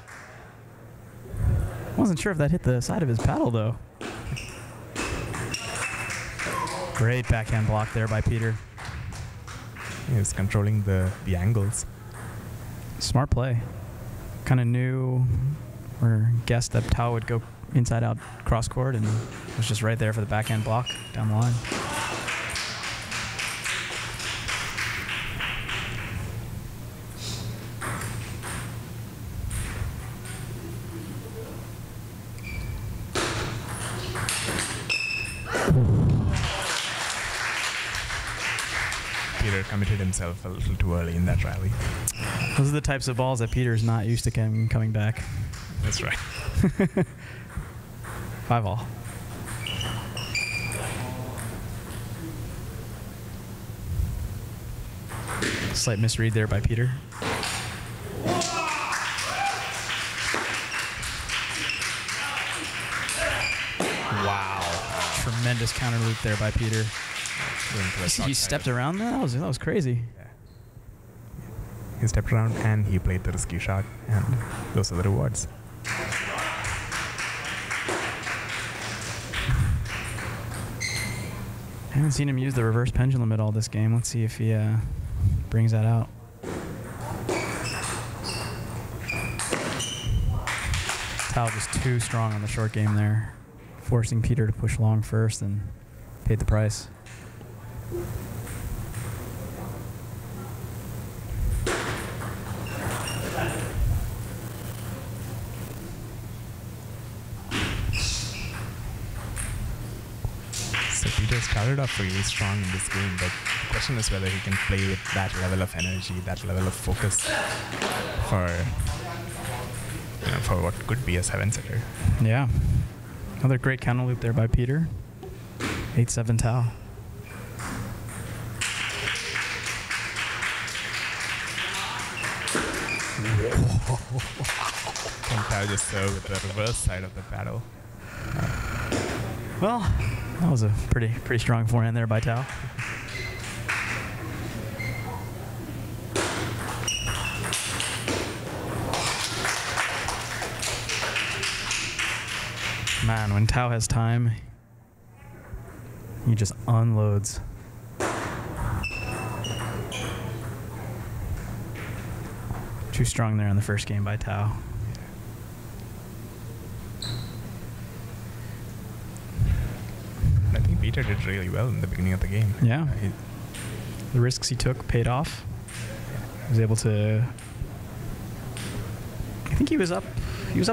Wasn't sure if that hit the side of his paddle, though. Great backhand block there by Peter. He was controlling the angles. Smart play. Kind of knew or guessed that Tao would go inside out cross court and was just right there for the backhand block down the line. Peter committed himself a little too early in that rally. Those are the types of balls that Peter's not used to coming back. That's right. 5-all. Slight misread there by Peter. Wow. Tremendous counter loop there by Peter. He stepped around that? That was crazy. Yeah. He stepped around and he played the risky shot, and those are the rewards. I haven't seen him use the reverse pendulum at all this game. Let's see if he brings that out. Tao just too strong on the short game there, forcing Peter to push long first and paid the price. So Peter started off really strong in this game, but the question is whether he can play with that level of energy, that level of focus for for what could be a 7-setter. Yeah. Another great counter loop there by Peter. 8-7 Tao. And Tao just served with the reverse side of the paddle. Well, that was a pretty strong forehand there by Tao. Man, when Tao has time, he just unloads. Too strong there in the first game by Tao. I think Peter did really well in the beginning of the game. Yeah. The risks he took paid off. He was able to... I think he was up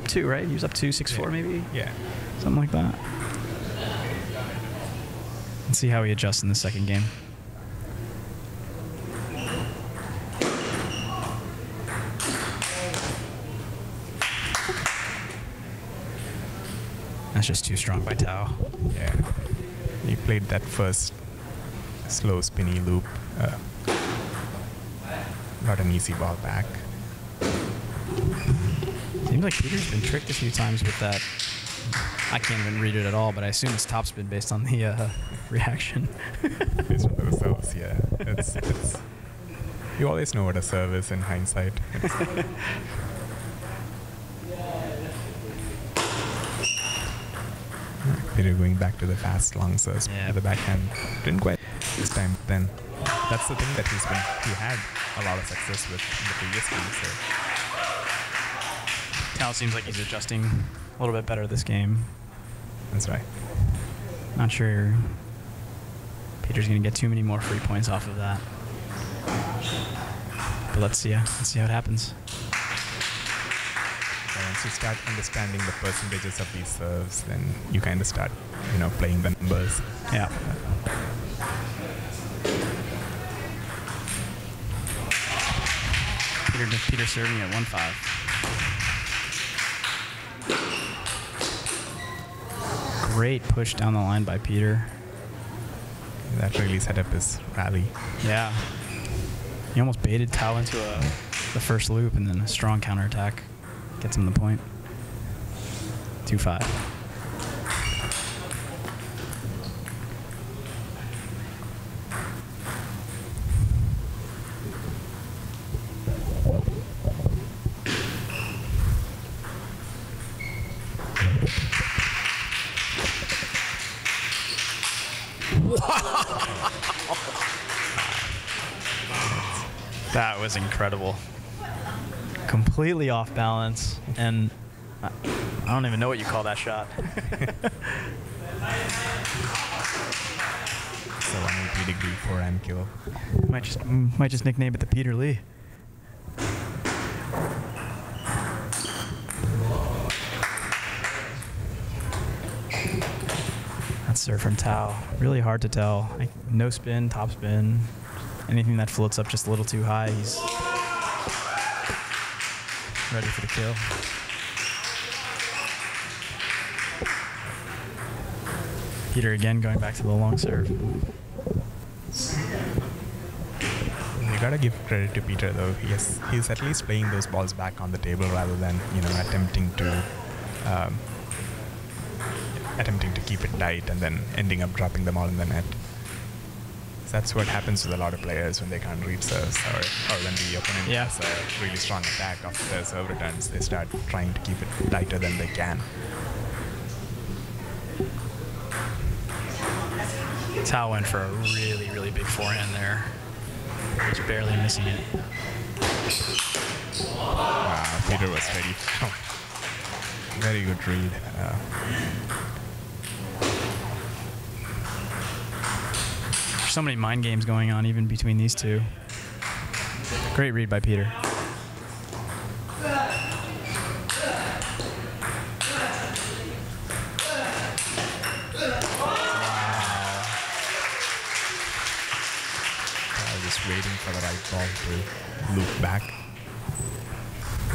2, right? He was up 2, 6-4 maybe? Yeah. Something like that. Let's see how he adjusts in the second game. That's just too strong by Tao. Yeah. He played that first slow spinny loop. Got an easy ball back. Seems like Peter's been tricked a few times with that. I can't even read it at all, but I assume it's topspin based on the reaction. Based on the results, yeah. It's you always know what a serve is in hindsight. Peter going back to the fast long serves. Yeah. The backhand didn't quite this time. Then that's the thing that he had a lot of success with in the previous game. So. Tao seems like he's adjusting a little bit better this game. That's right. Not sure Peter's going to get too many more free points off of that. But let's see how it happens. Once you start understanding the percentages of these serves, then you kind of start, playing the numbers. Yeah. Peter serving at 1-5. Great push down the line by Peter. That really set up his rally. Yeah. He almost baited Tao into the first loop, and then a strong counterattack gets him the point. 2-5. That was incredible. Completely off balance, and I don't even know what you call that shot. So 180-degree forehand kill. Might just nickname it the Peter Lee. That serve from Tao, really hard to tell. Like, no spin, top spin, anything that floats up just a little too high, he's ready for the kill. Peter again going back to the long serve. You gotta give credit to Peter though. He's at least playing those balls back on the table rather than attempting to keep it tight and then ending up dropping them all in the net. That's what happens with a lot of players when they can't read serves or when the opponent has a really strong attack after their serve returns. They start trying to keep it tighter than they can. Tao went for a really, really big forehand there. Just barely missing it. Wow, Peter was ready. Very good read. There's so many mind games going on even between these two. Great read by Peter. Waiting for the right ball to loop back.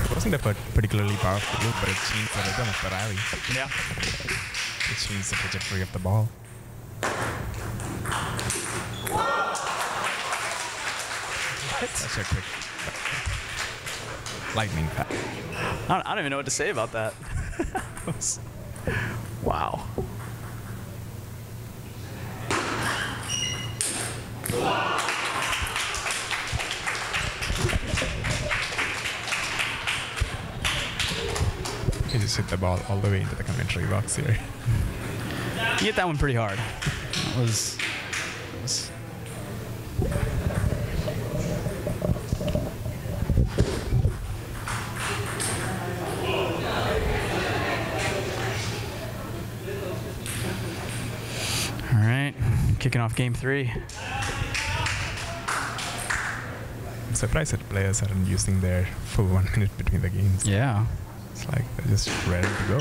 It wasn't a particularly powerful loop, but it changed the rhythm of the rally. Yeah. It changed the trajectory of the ball. Such a quick lightning fast. I don't even know what to say about that. Wow. He just hit the ball all the way into the commentary box here. He hit that one pretty hard. That was all right, kicking off game 3. I'm surprised that players aren't using their full 1 minute between the games. Yeah. It's like they're just ready to go.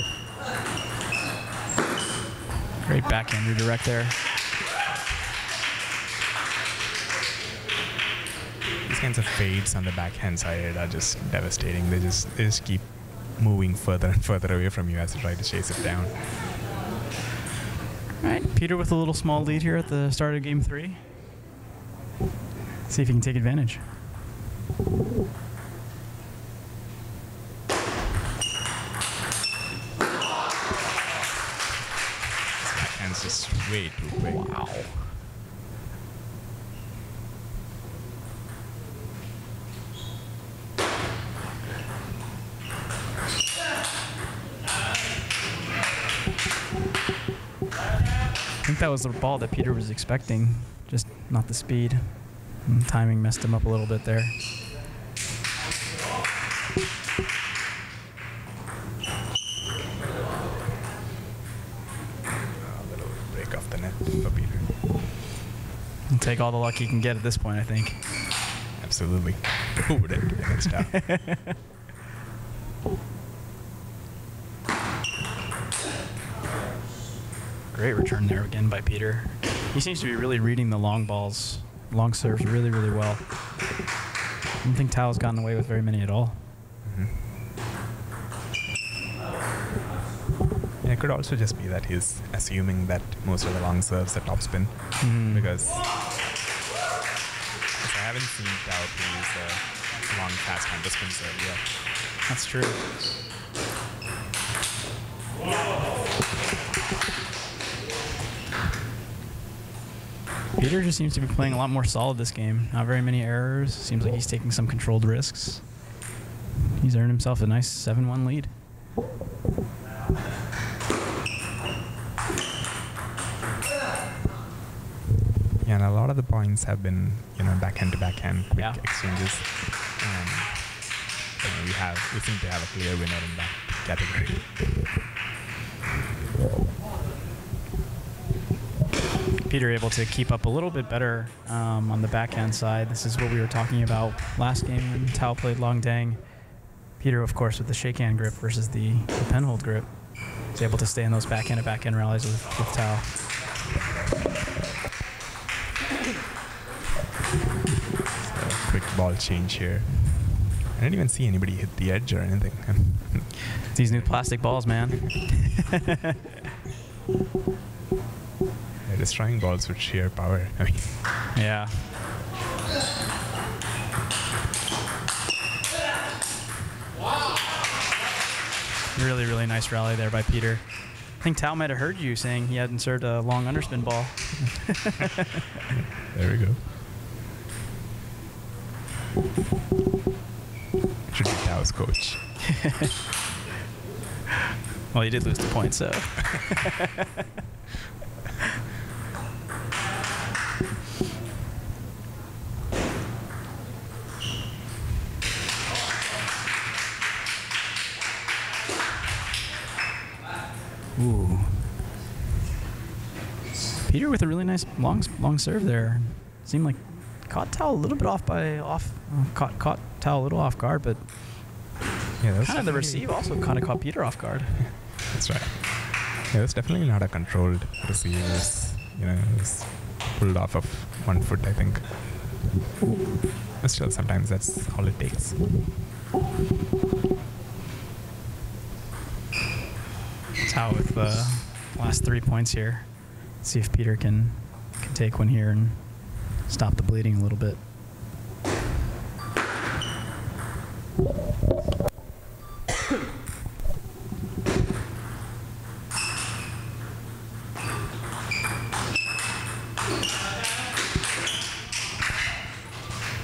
Great backhand redirect there. These kinds of fades on the backhand side are just devastating. They just keep moving further and further away from you as you try to chase it down. All right, Peter with a little small lead here at the start of game 3. See if he can take advantage. Backhand's just way too quick. Wow. I think that was the ball that Peter was expecting, just not the speed. And timing messed him up a little bit there. A little break off the net for Peter. He'll take all the luck he can get at this point, I think. Absolutely. Who wouldn't against Tao? Great return there again by Peter. He seems to be really reading the long balls, long serves really, really well. I don't think Tao's gotten away with very many at all. Yeah, it could also just be that he's assuming that most of the long serves are topspin. Because I haven't seen Tao use a long fast counterspin serve yet. That's true. Peter just seems to be playing a lot more solid this game. Not very many errors. Seems like he's taking some controlled risks. He's earned himself a nice 7-1 lead. And a lot of the points have been, backhand to backhand quick Yeah. exchanges. And we seem to have a clear winner in that category. Peter able to keep up a little bit better on the backhand side. This is what we were talking about last game when Tao played Long Dang. Peter, of course, with the shake hand grip versus the penhold grip, is able to stay in those backhand to backhand rallies with Tao. So quick ball change here. I didn't even see anybody hit the edge or anything. These new plastic balls, man. They're destroying balls with sheer power. I mean, Yeah. Really, really nice rally there by Peter. I think Tao might have heard you saying he hadn't served a long underspin ball. there we go. Should be Tao's coach. Well, he did lose the point, so. Ooh. Peter with a really nice long serve there. Seemed like caught Tao a little bit caught Tao a little off guard, but Yeah, that's kind of the definitely- receive also kind of caught Peter off guard. That's right. Yeah, that's definitely not a controlled receive. It was pulled off of 1 foot, I think. But still, sometimes that's all it takes. Tao with the last 3 points here. See if Peter can take one here and stop the bleeding a little bit.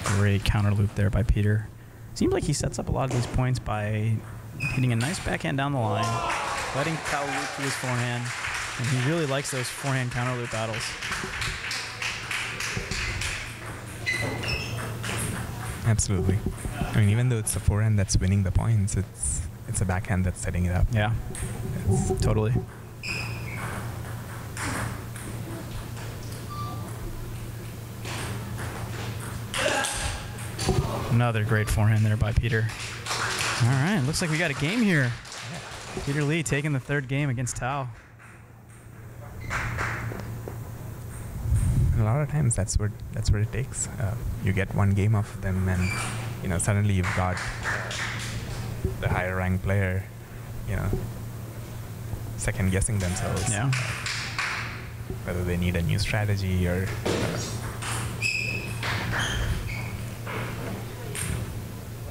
Great counter loop there by Peter. Seems like he sets up a lot of these points by hitting a nice backhand down the line, letting Tao loop to his forehand, and he really likes those forehand counter loop battles. Absolutely. I mean, even though it's the forehand that's winning the points, it's a backhand that's setting it up. Yeah, totally. Another great forehand there by Peter. All right, looks like we got a game here. Peter Lee taking the third game against Tao. A lot of times that's what it takes. You get one game of them, and suddenly you've got the higher ranked player, second guessing themselves. Yeah. Whether they need a new strategy or.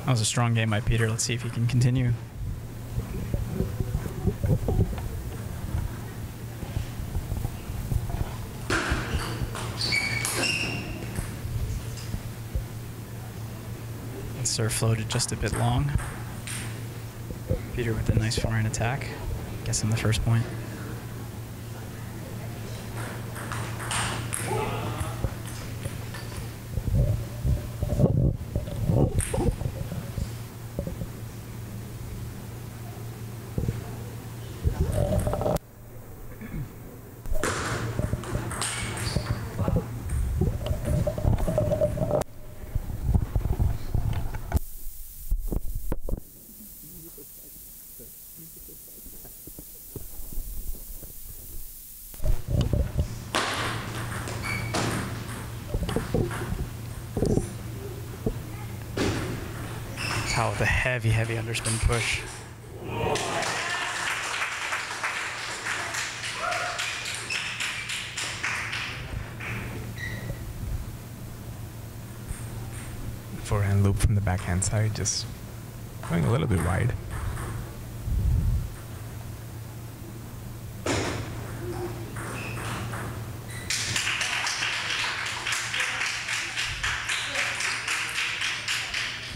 That was a strong game by Peter. Let's see if he can continue. Serve floated just a bit long. Peter with a nice forehand attack. Guessing the first point. Tao with a heavy underspin push. Forehand loop from the backhand side, just going a little bit wide.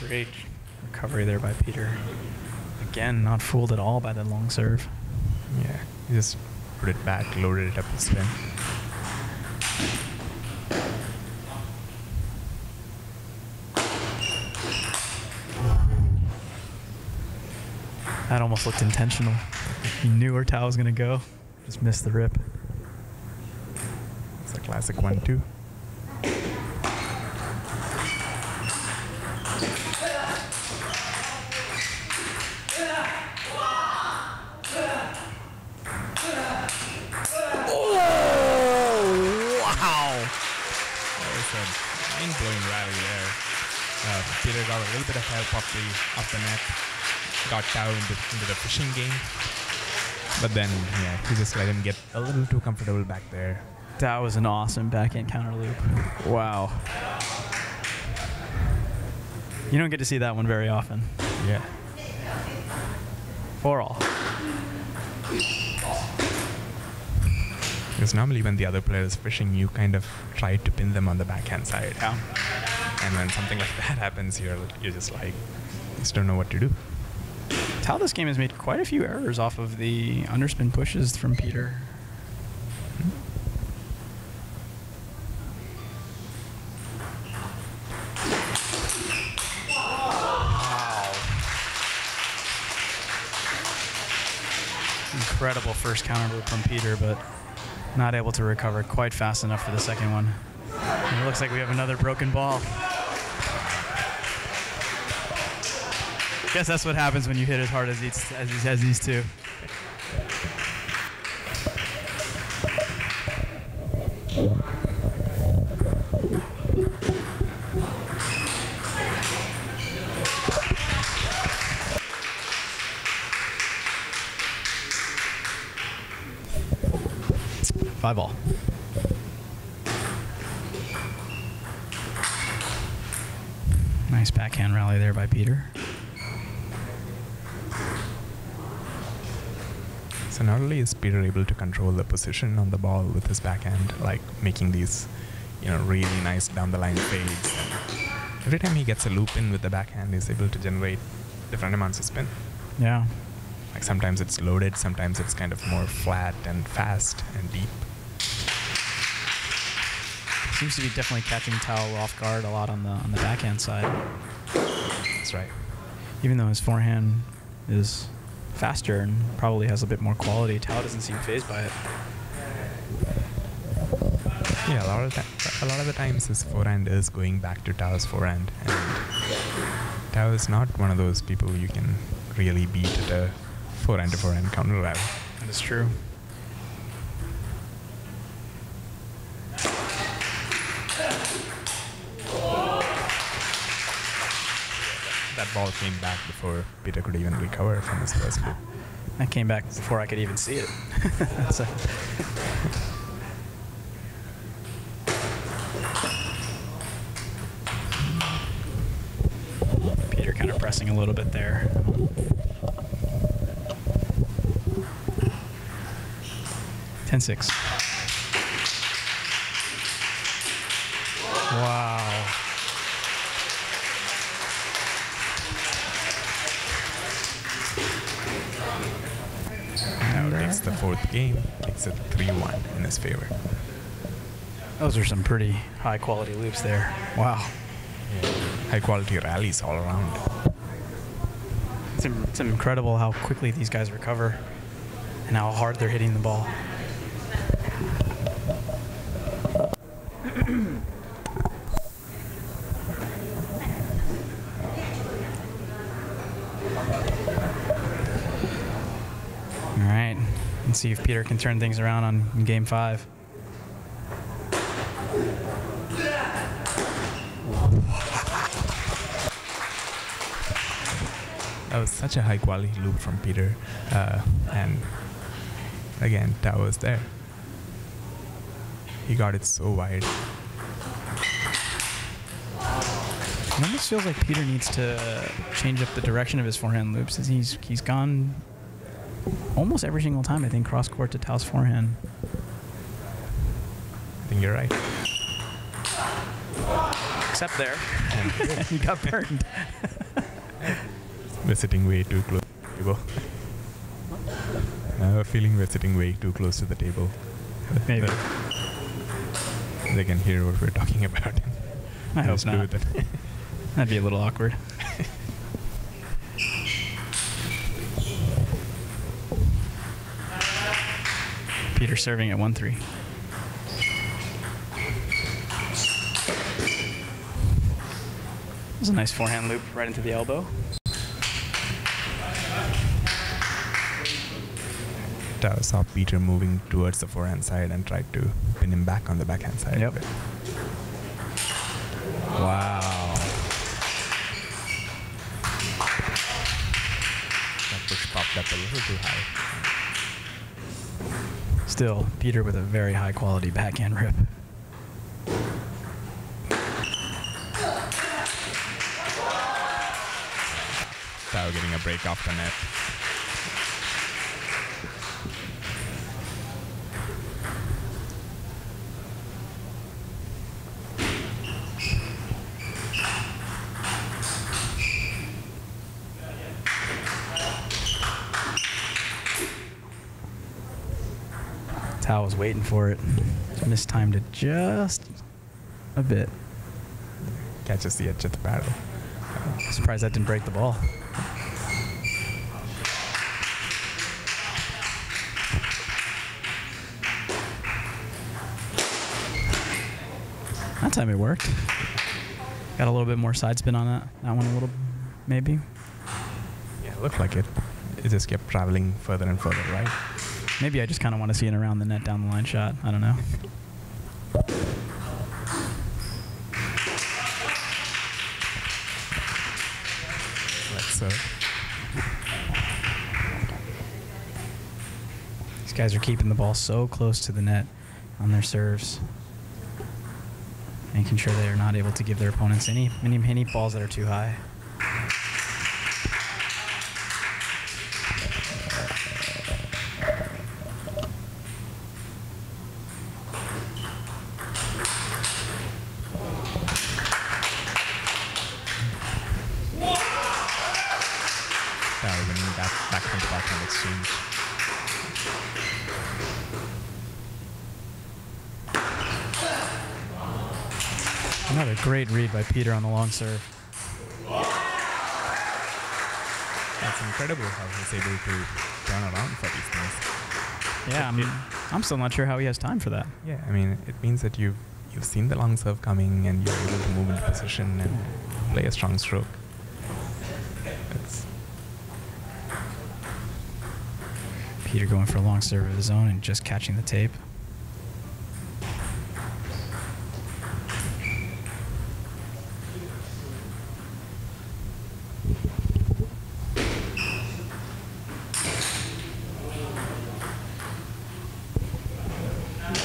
Great recovery there by Peter. Again, not fooled at all by the long serve. Yeah, he just put it back, loaded it up to spin. That almost looked intentional. He knew where Tao was going to go. Just missed the rip. It's a classic 1-2. Mind-blowing rally there. Peter got a little bit of help off the net. Got Tao into the fishing game. But then, yeah, he just let him get a little too comfortable back there. That was an awesome backhand counter loop. Wow. You don't get to see that one very often. Yeah. 4-all. Because normally when the other player is fishing, you kind of try to pin them on the backhand side. Yeah. And when something like that happens, you're just like, you just don't know what to do. Tao this game has made quite a few errors off of the underspin pushes from Peter. Wow. Incredible first counter loop from Peter, but not able to recover quite fast enough for the second one. And it looks like we have another broken ball. Guess that's what happens when you hit as hard as these two. Five all. Nice backhand rally there by Peter. So not only is Peter able to control the position on the ball with his backhand, like making these, really nice down the line fades. Every time he gets a loop in with the backhand, he's able to generate different amounts of spin. Yeah. Like sometimes it's loaded, sometimes it's kind of more flat and fast and deep. Seems to be definitely catching Tao off guard a lot on the backhand side. That's right. Even though his forehand is faster and probably has a bit more quality, Tao doesn't seem fazed by it. Yeah, a lot of the times his forehand is going back to Tao's forehand, and Tao is not one of those people you can really beat at a forehand to forehand counter rally. That is true. That ball came back before Peter could even recover from his first loop. That came back before I could even see it. So. Peter kind of pressing a little bit there. (10-6). Wow. Now takes the fourth game, makes it 3-1 in his favor. Those are some pretty high quality loops there. Wow. Yeah. High quality rallies all around. It's incredible how quickly these guys recover and how hard they're hitting the ball. All right, let's see if Peter can turn things around on game 5. That was such a high quality loop from Peter, and again, Tao was there. He got it so wide. It almost feels like Peter needs to change up the direction of his forehand loops. He's gone almost every single time, I think, cross court to Tao's forehand. I think you're right. Except there. He got burned. We're sitting way too close to the table. I have a feeling we're sitting way too close to the table. Maybe. They can hear what we're talking about. I hope Just do not. it. That'd be a little awkward. Peter serving at 1-3. It was a nice forehand loop right into the elbow. I saw Peter moving towards the forehand side and tried to pin him back on the backhand side. Yep. Wow. That push popped up a little too high. Still, Peter with a very high quality backhand rip. Tao getting a break off the net. Tao was waiting for it. Mistimed it just a bit. Catches the edge of the paddle. Surprised that didn't break the ball. That time it worked. Got a little bit more side spin on that. That one a little, maybe. Yeah, it looked like it. It just kept traveling further and further, right? Maybe I just kind of want to see an around the net down the line shot. I don't know. Let's These guys are keeping the ball so close to the net on their serves, making sure they are not able to give their opponents any balls that are too high. winning that backhand exchange. Another great read by Peter on the long serve. That's incredible how he's able to turn around for these things. Yeah, I'm still not sure how he has time for that. Yeah, I mean, it means that you've seen the long serve coming and you're able to move into position and play a strong stroke. Peter going for a long serve of his own and just catching the tape.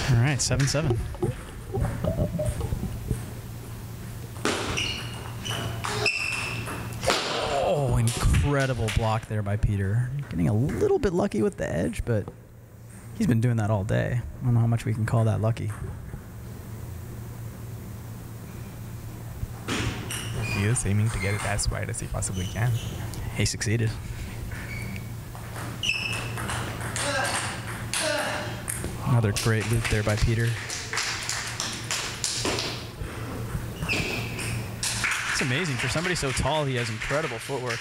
All right, 7-7. Oh, incredible block there by Peter. Getting a little bit lucky with the edge, but he's been doing that all day. I don't know how much we can call that lucky. He is aiming to get it as wide as he possibly can. He succeeded. Another great loop there by Peter. It's amazing. For somebody so tall, he has incredible footwork.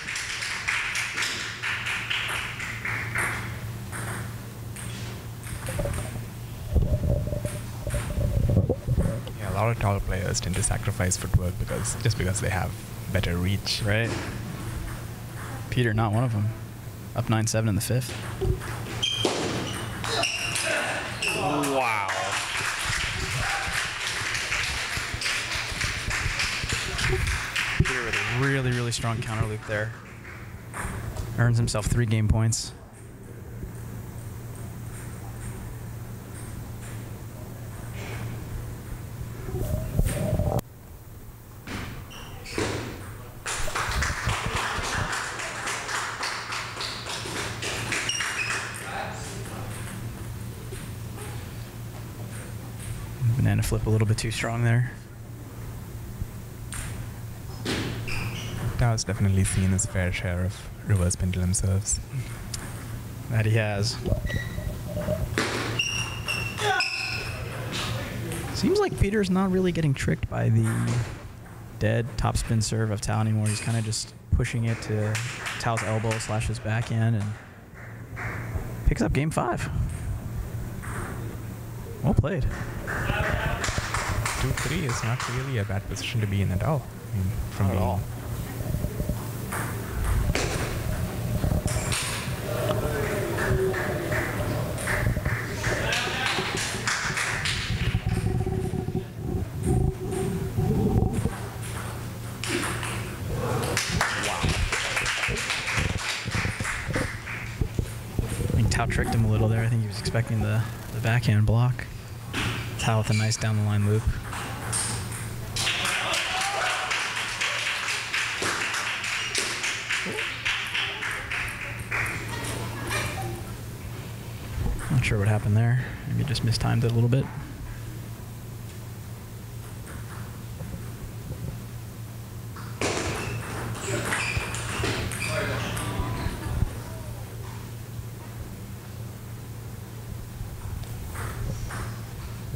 Yeah, a lot of tall players tend to sacrifice footwork just because they have better reach. Right. Peter, not one of them. Up 9-7 in the fifth. Wow. Peter with a really, really strong counter loop there. Earns himself 3 game points. Banana flip a little bit too strong there. Tao's definitely seen his fair share of reverse pendulum serves. That he has. Seems like Peter's not really getting tricked by the dead topspin serve of Tao anymore. He's kind of just pushing it to Tao's elbow / his backhand and picks up game 5. Well played. 2-3 is not really a bad position to be in at all. I mean, from Not at all. I think Tao tricked him a little there. I think he was expecting the backhand block. Tao with a nice down the line loop. Not sure what happened there. Maybe just mistimed it a little bit.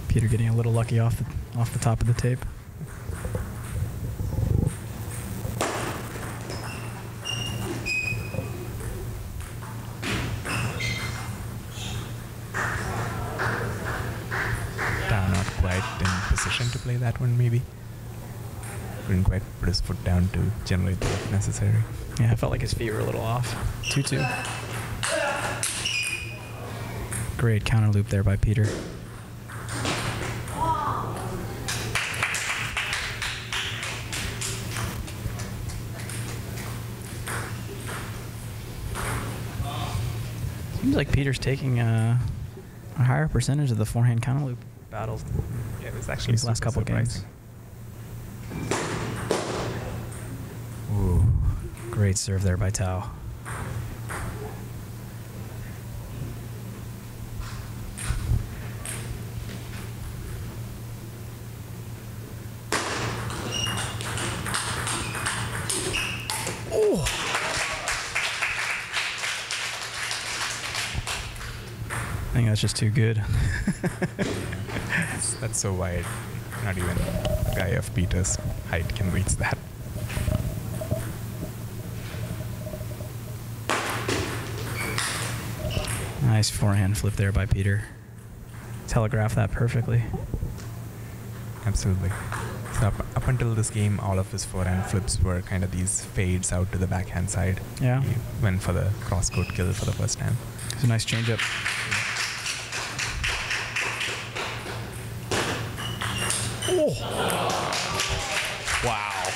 Peter getting a little lucky off the top of the tape. Not quite in position to play that one, maybe. Couldn't quite put his foot down to generate the lift necessary. Yeah, I felt like his feet were a little off. 2-2. Great counter loop there by Peter. Seems like Peter's taking a higher percentage of the forehand counter loop battles. Yeah, it was actually These last couple surprising. games. Ooh, great serve there by Tao. I think that's just too good. That's so wide. Not even a guy of Peter's height can reach that. Nice forehand flip there by Peter. Telegraphed that perfectly. Absolutely. So up until this game, all of his forehand flips were kind of these fades out to the backhand side. Yeah. He went for the cross-court kill for the first time. It's a nice changeup. Oh. Wow.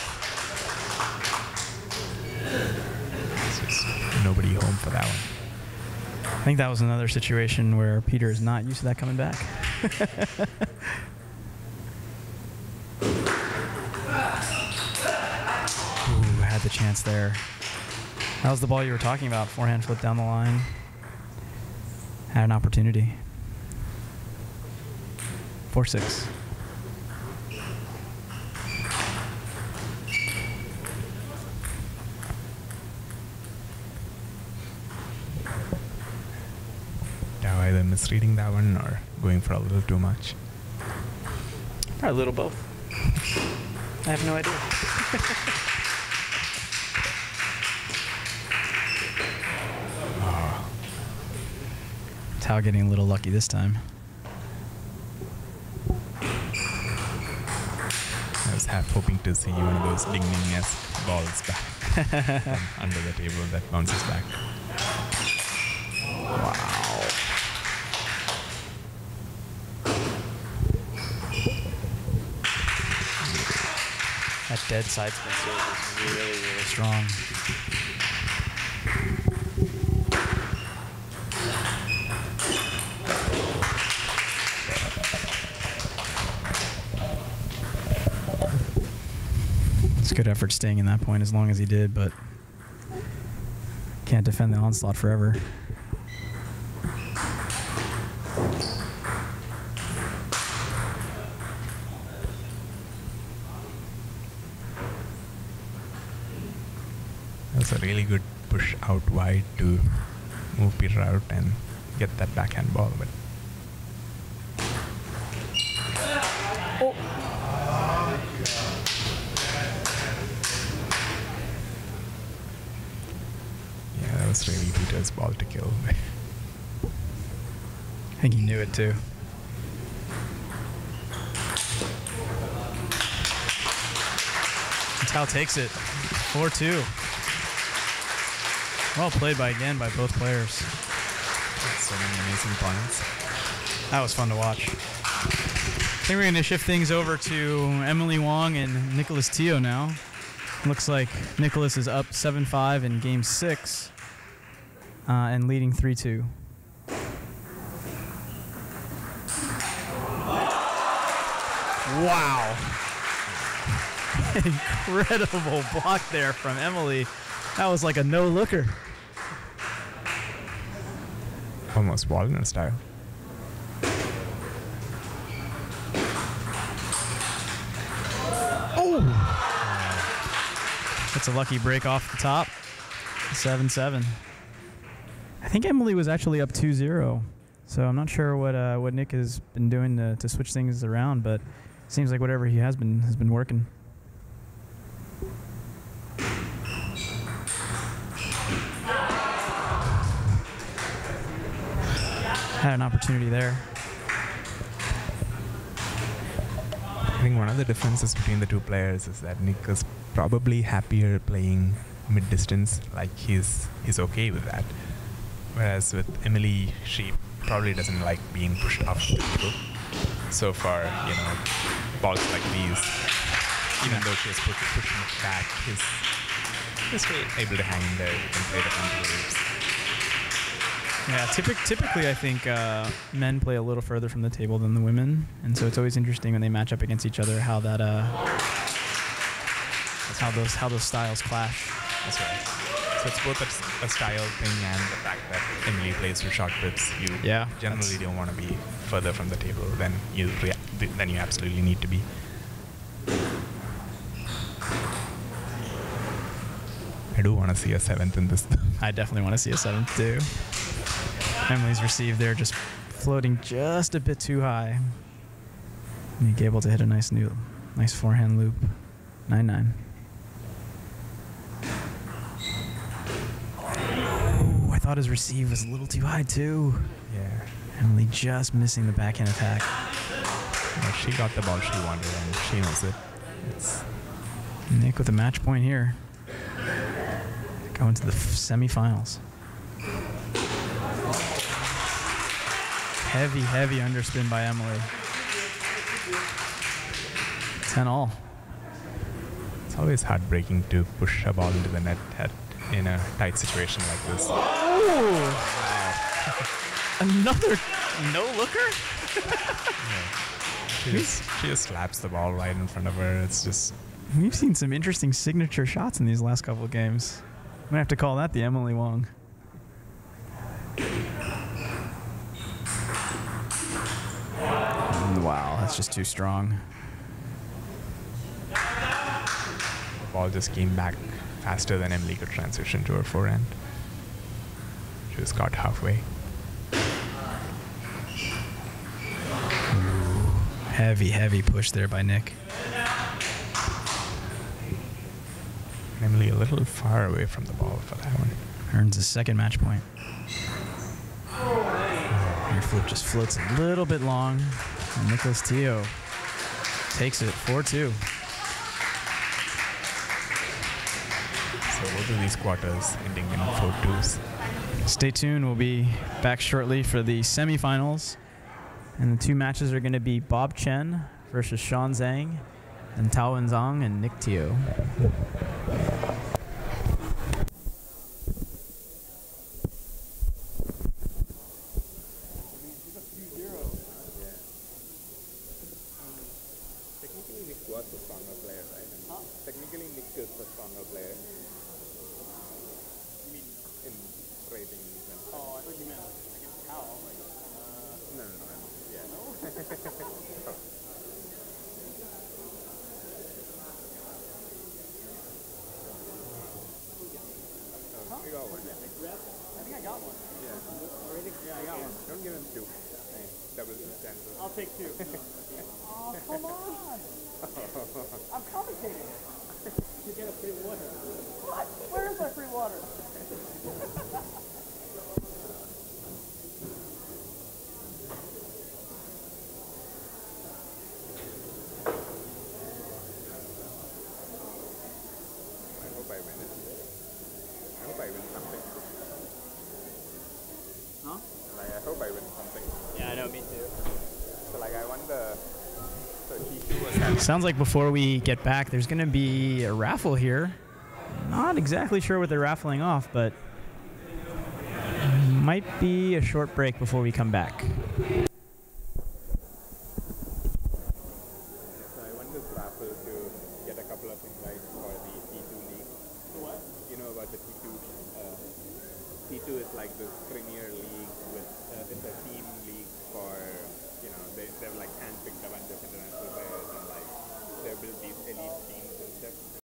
It's just nobody home for that one. I think that was another situation where Peter is not used to that coming back. Ooh, had the chance there. That was the ball you were talking about. Forehand flip down the line. Had an opportunity. 4-6. Now either misreading that one or going for a little too much. Probably a little both. I have no idea. Tao getting a little lucky this time. I was half hoping to see one of those ding-ding-esque balls back from under the table that bounces back. Wow. That dead side spin serve is really, really strong. It's a good effort staying in that point as long as he did, but can't defend the onslaught forever. That was a really good push out wide to move Peter out and get that backhand ball, but yeah, that was really Peter's ball to kill. I think he knew it too. Tao takes it. 4-2. Well played by both players. So many amazing points. That was fun to watch. I think we're going to shift things over to Emily Wong and Nicholas Teo now. Looks like Nicholas is up 7-5 in Game 6 and leading 3-2. Wow. Incredible block there from Emily. That was like a no-looker. Almost Wallner style. Oh! That's a lucky break off the top. 7-7. I think Emily was actually up 2-0. So I'm not sure what Nick has been doing to switch things around, but it seems like whatever he has been working. Had an opportunity there. I think one of the differences between the two players is that Nick is probably happier playing mid-distance, like he's okay with that. Whereas with Emily, she probably doesn't like being pushed off the table. So far, balls like these, even though she's pushing it back, he's still able to hang in there. You can play the front waves. Yeah, typically I think men play a little further from the table than the women, and so it's always interesting when they match up against each other how those styles clash. That's right. So it's both a style thing and the fact that Emily plays for short pips. You generally don't want to be further from the table than you absolutely need to be. I do want to see a 7th in this. I definitely want to see a 7th too. Emily's received there, just floating just a bit too high. Nick able to hit a nice forehand loop. 9-9. Ooh, I thought his receive was a little too high too. Yeah. Emily just missing the backhand attack. But she got the ball she wanted and she knows it. Nick with a match point here. Going to the semifinals. Heavy underspin by Emily. 10-all. It's always heartbreaking to push a ball into the net in a tight situation like this. Oh! Another no-looker? Yeah. She just slaps the ball right in front of her. It's just... We've seen some interesting signature shots in these last couple of games. I'm going to have to call that the Emily Wong. Wow, that's just too strong. The ball just came back faster than Emily could transition to her forehand. She just got halfway. Heavy push there by Nick. Emily a little far away from the ball for that one. Earns a second match point. Your flip just floats a little bit long. And Nicholas Teo takes it 4-2. So both of these quarters ending in 4-2s. Stay tuned. We'll be back shortly for the semifinals. And the two matches are going to be Bob Chen versus Sean Zhang, and Tao Wenzong and Nick Teo. Technically, Nick was the stronger player, right? Technically, Nick is the stronger player. You mean, In ratings and stuff. I thought you meant against Cal. No. Yeah. No? We got one. I think I got one. Yeah. Yeah, I got one. Don't give him 2. Hey, double chances. I'll take 2. Oh, come on! I'm commentating. You get a free water. What? Where is my free water? Sounds like before we get back, there's going to be a raffle here. Not exactly sure what they're raffling off, but might be a short break before we come back. So I won this raffle to get a couple of invites for the T2 league. What? You know about the T2? T2 is like this Premier League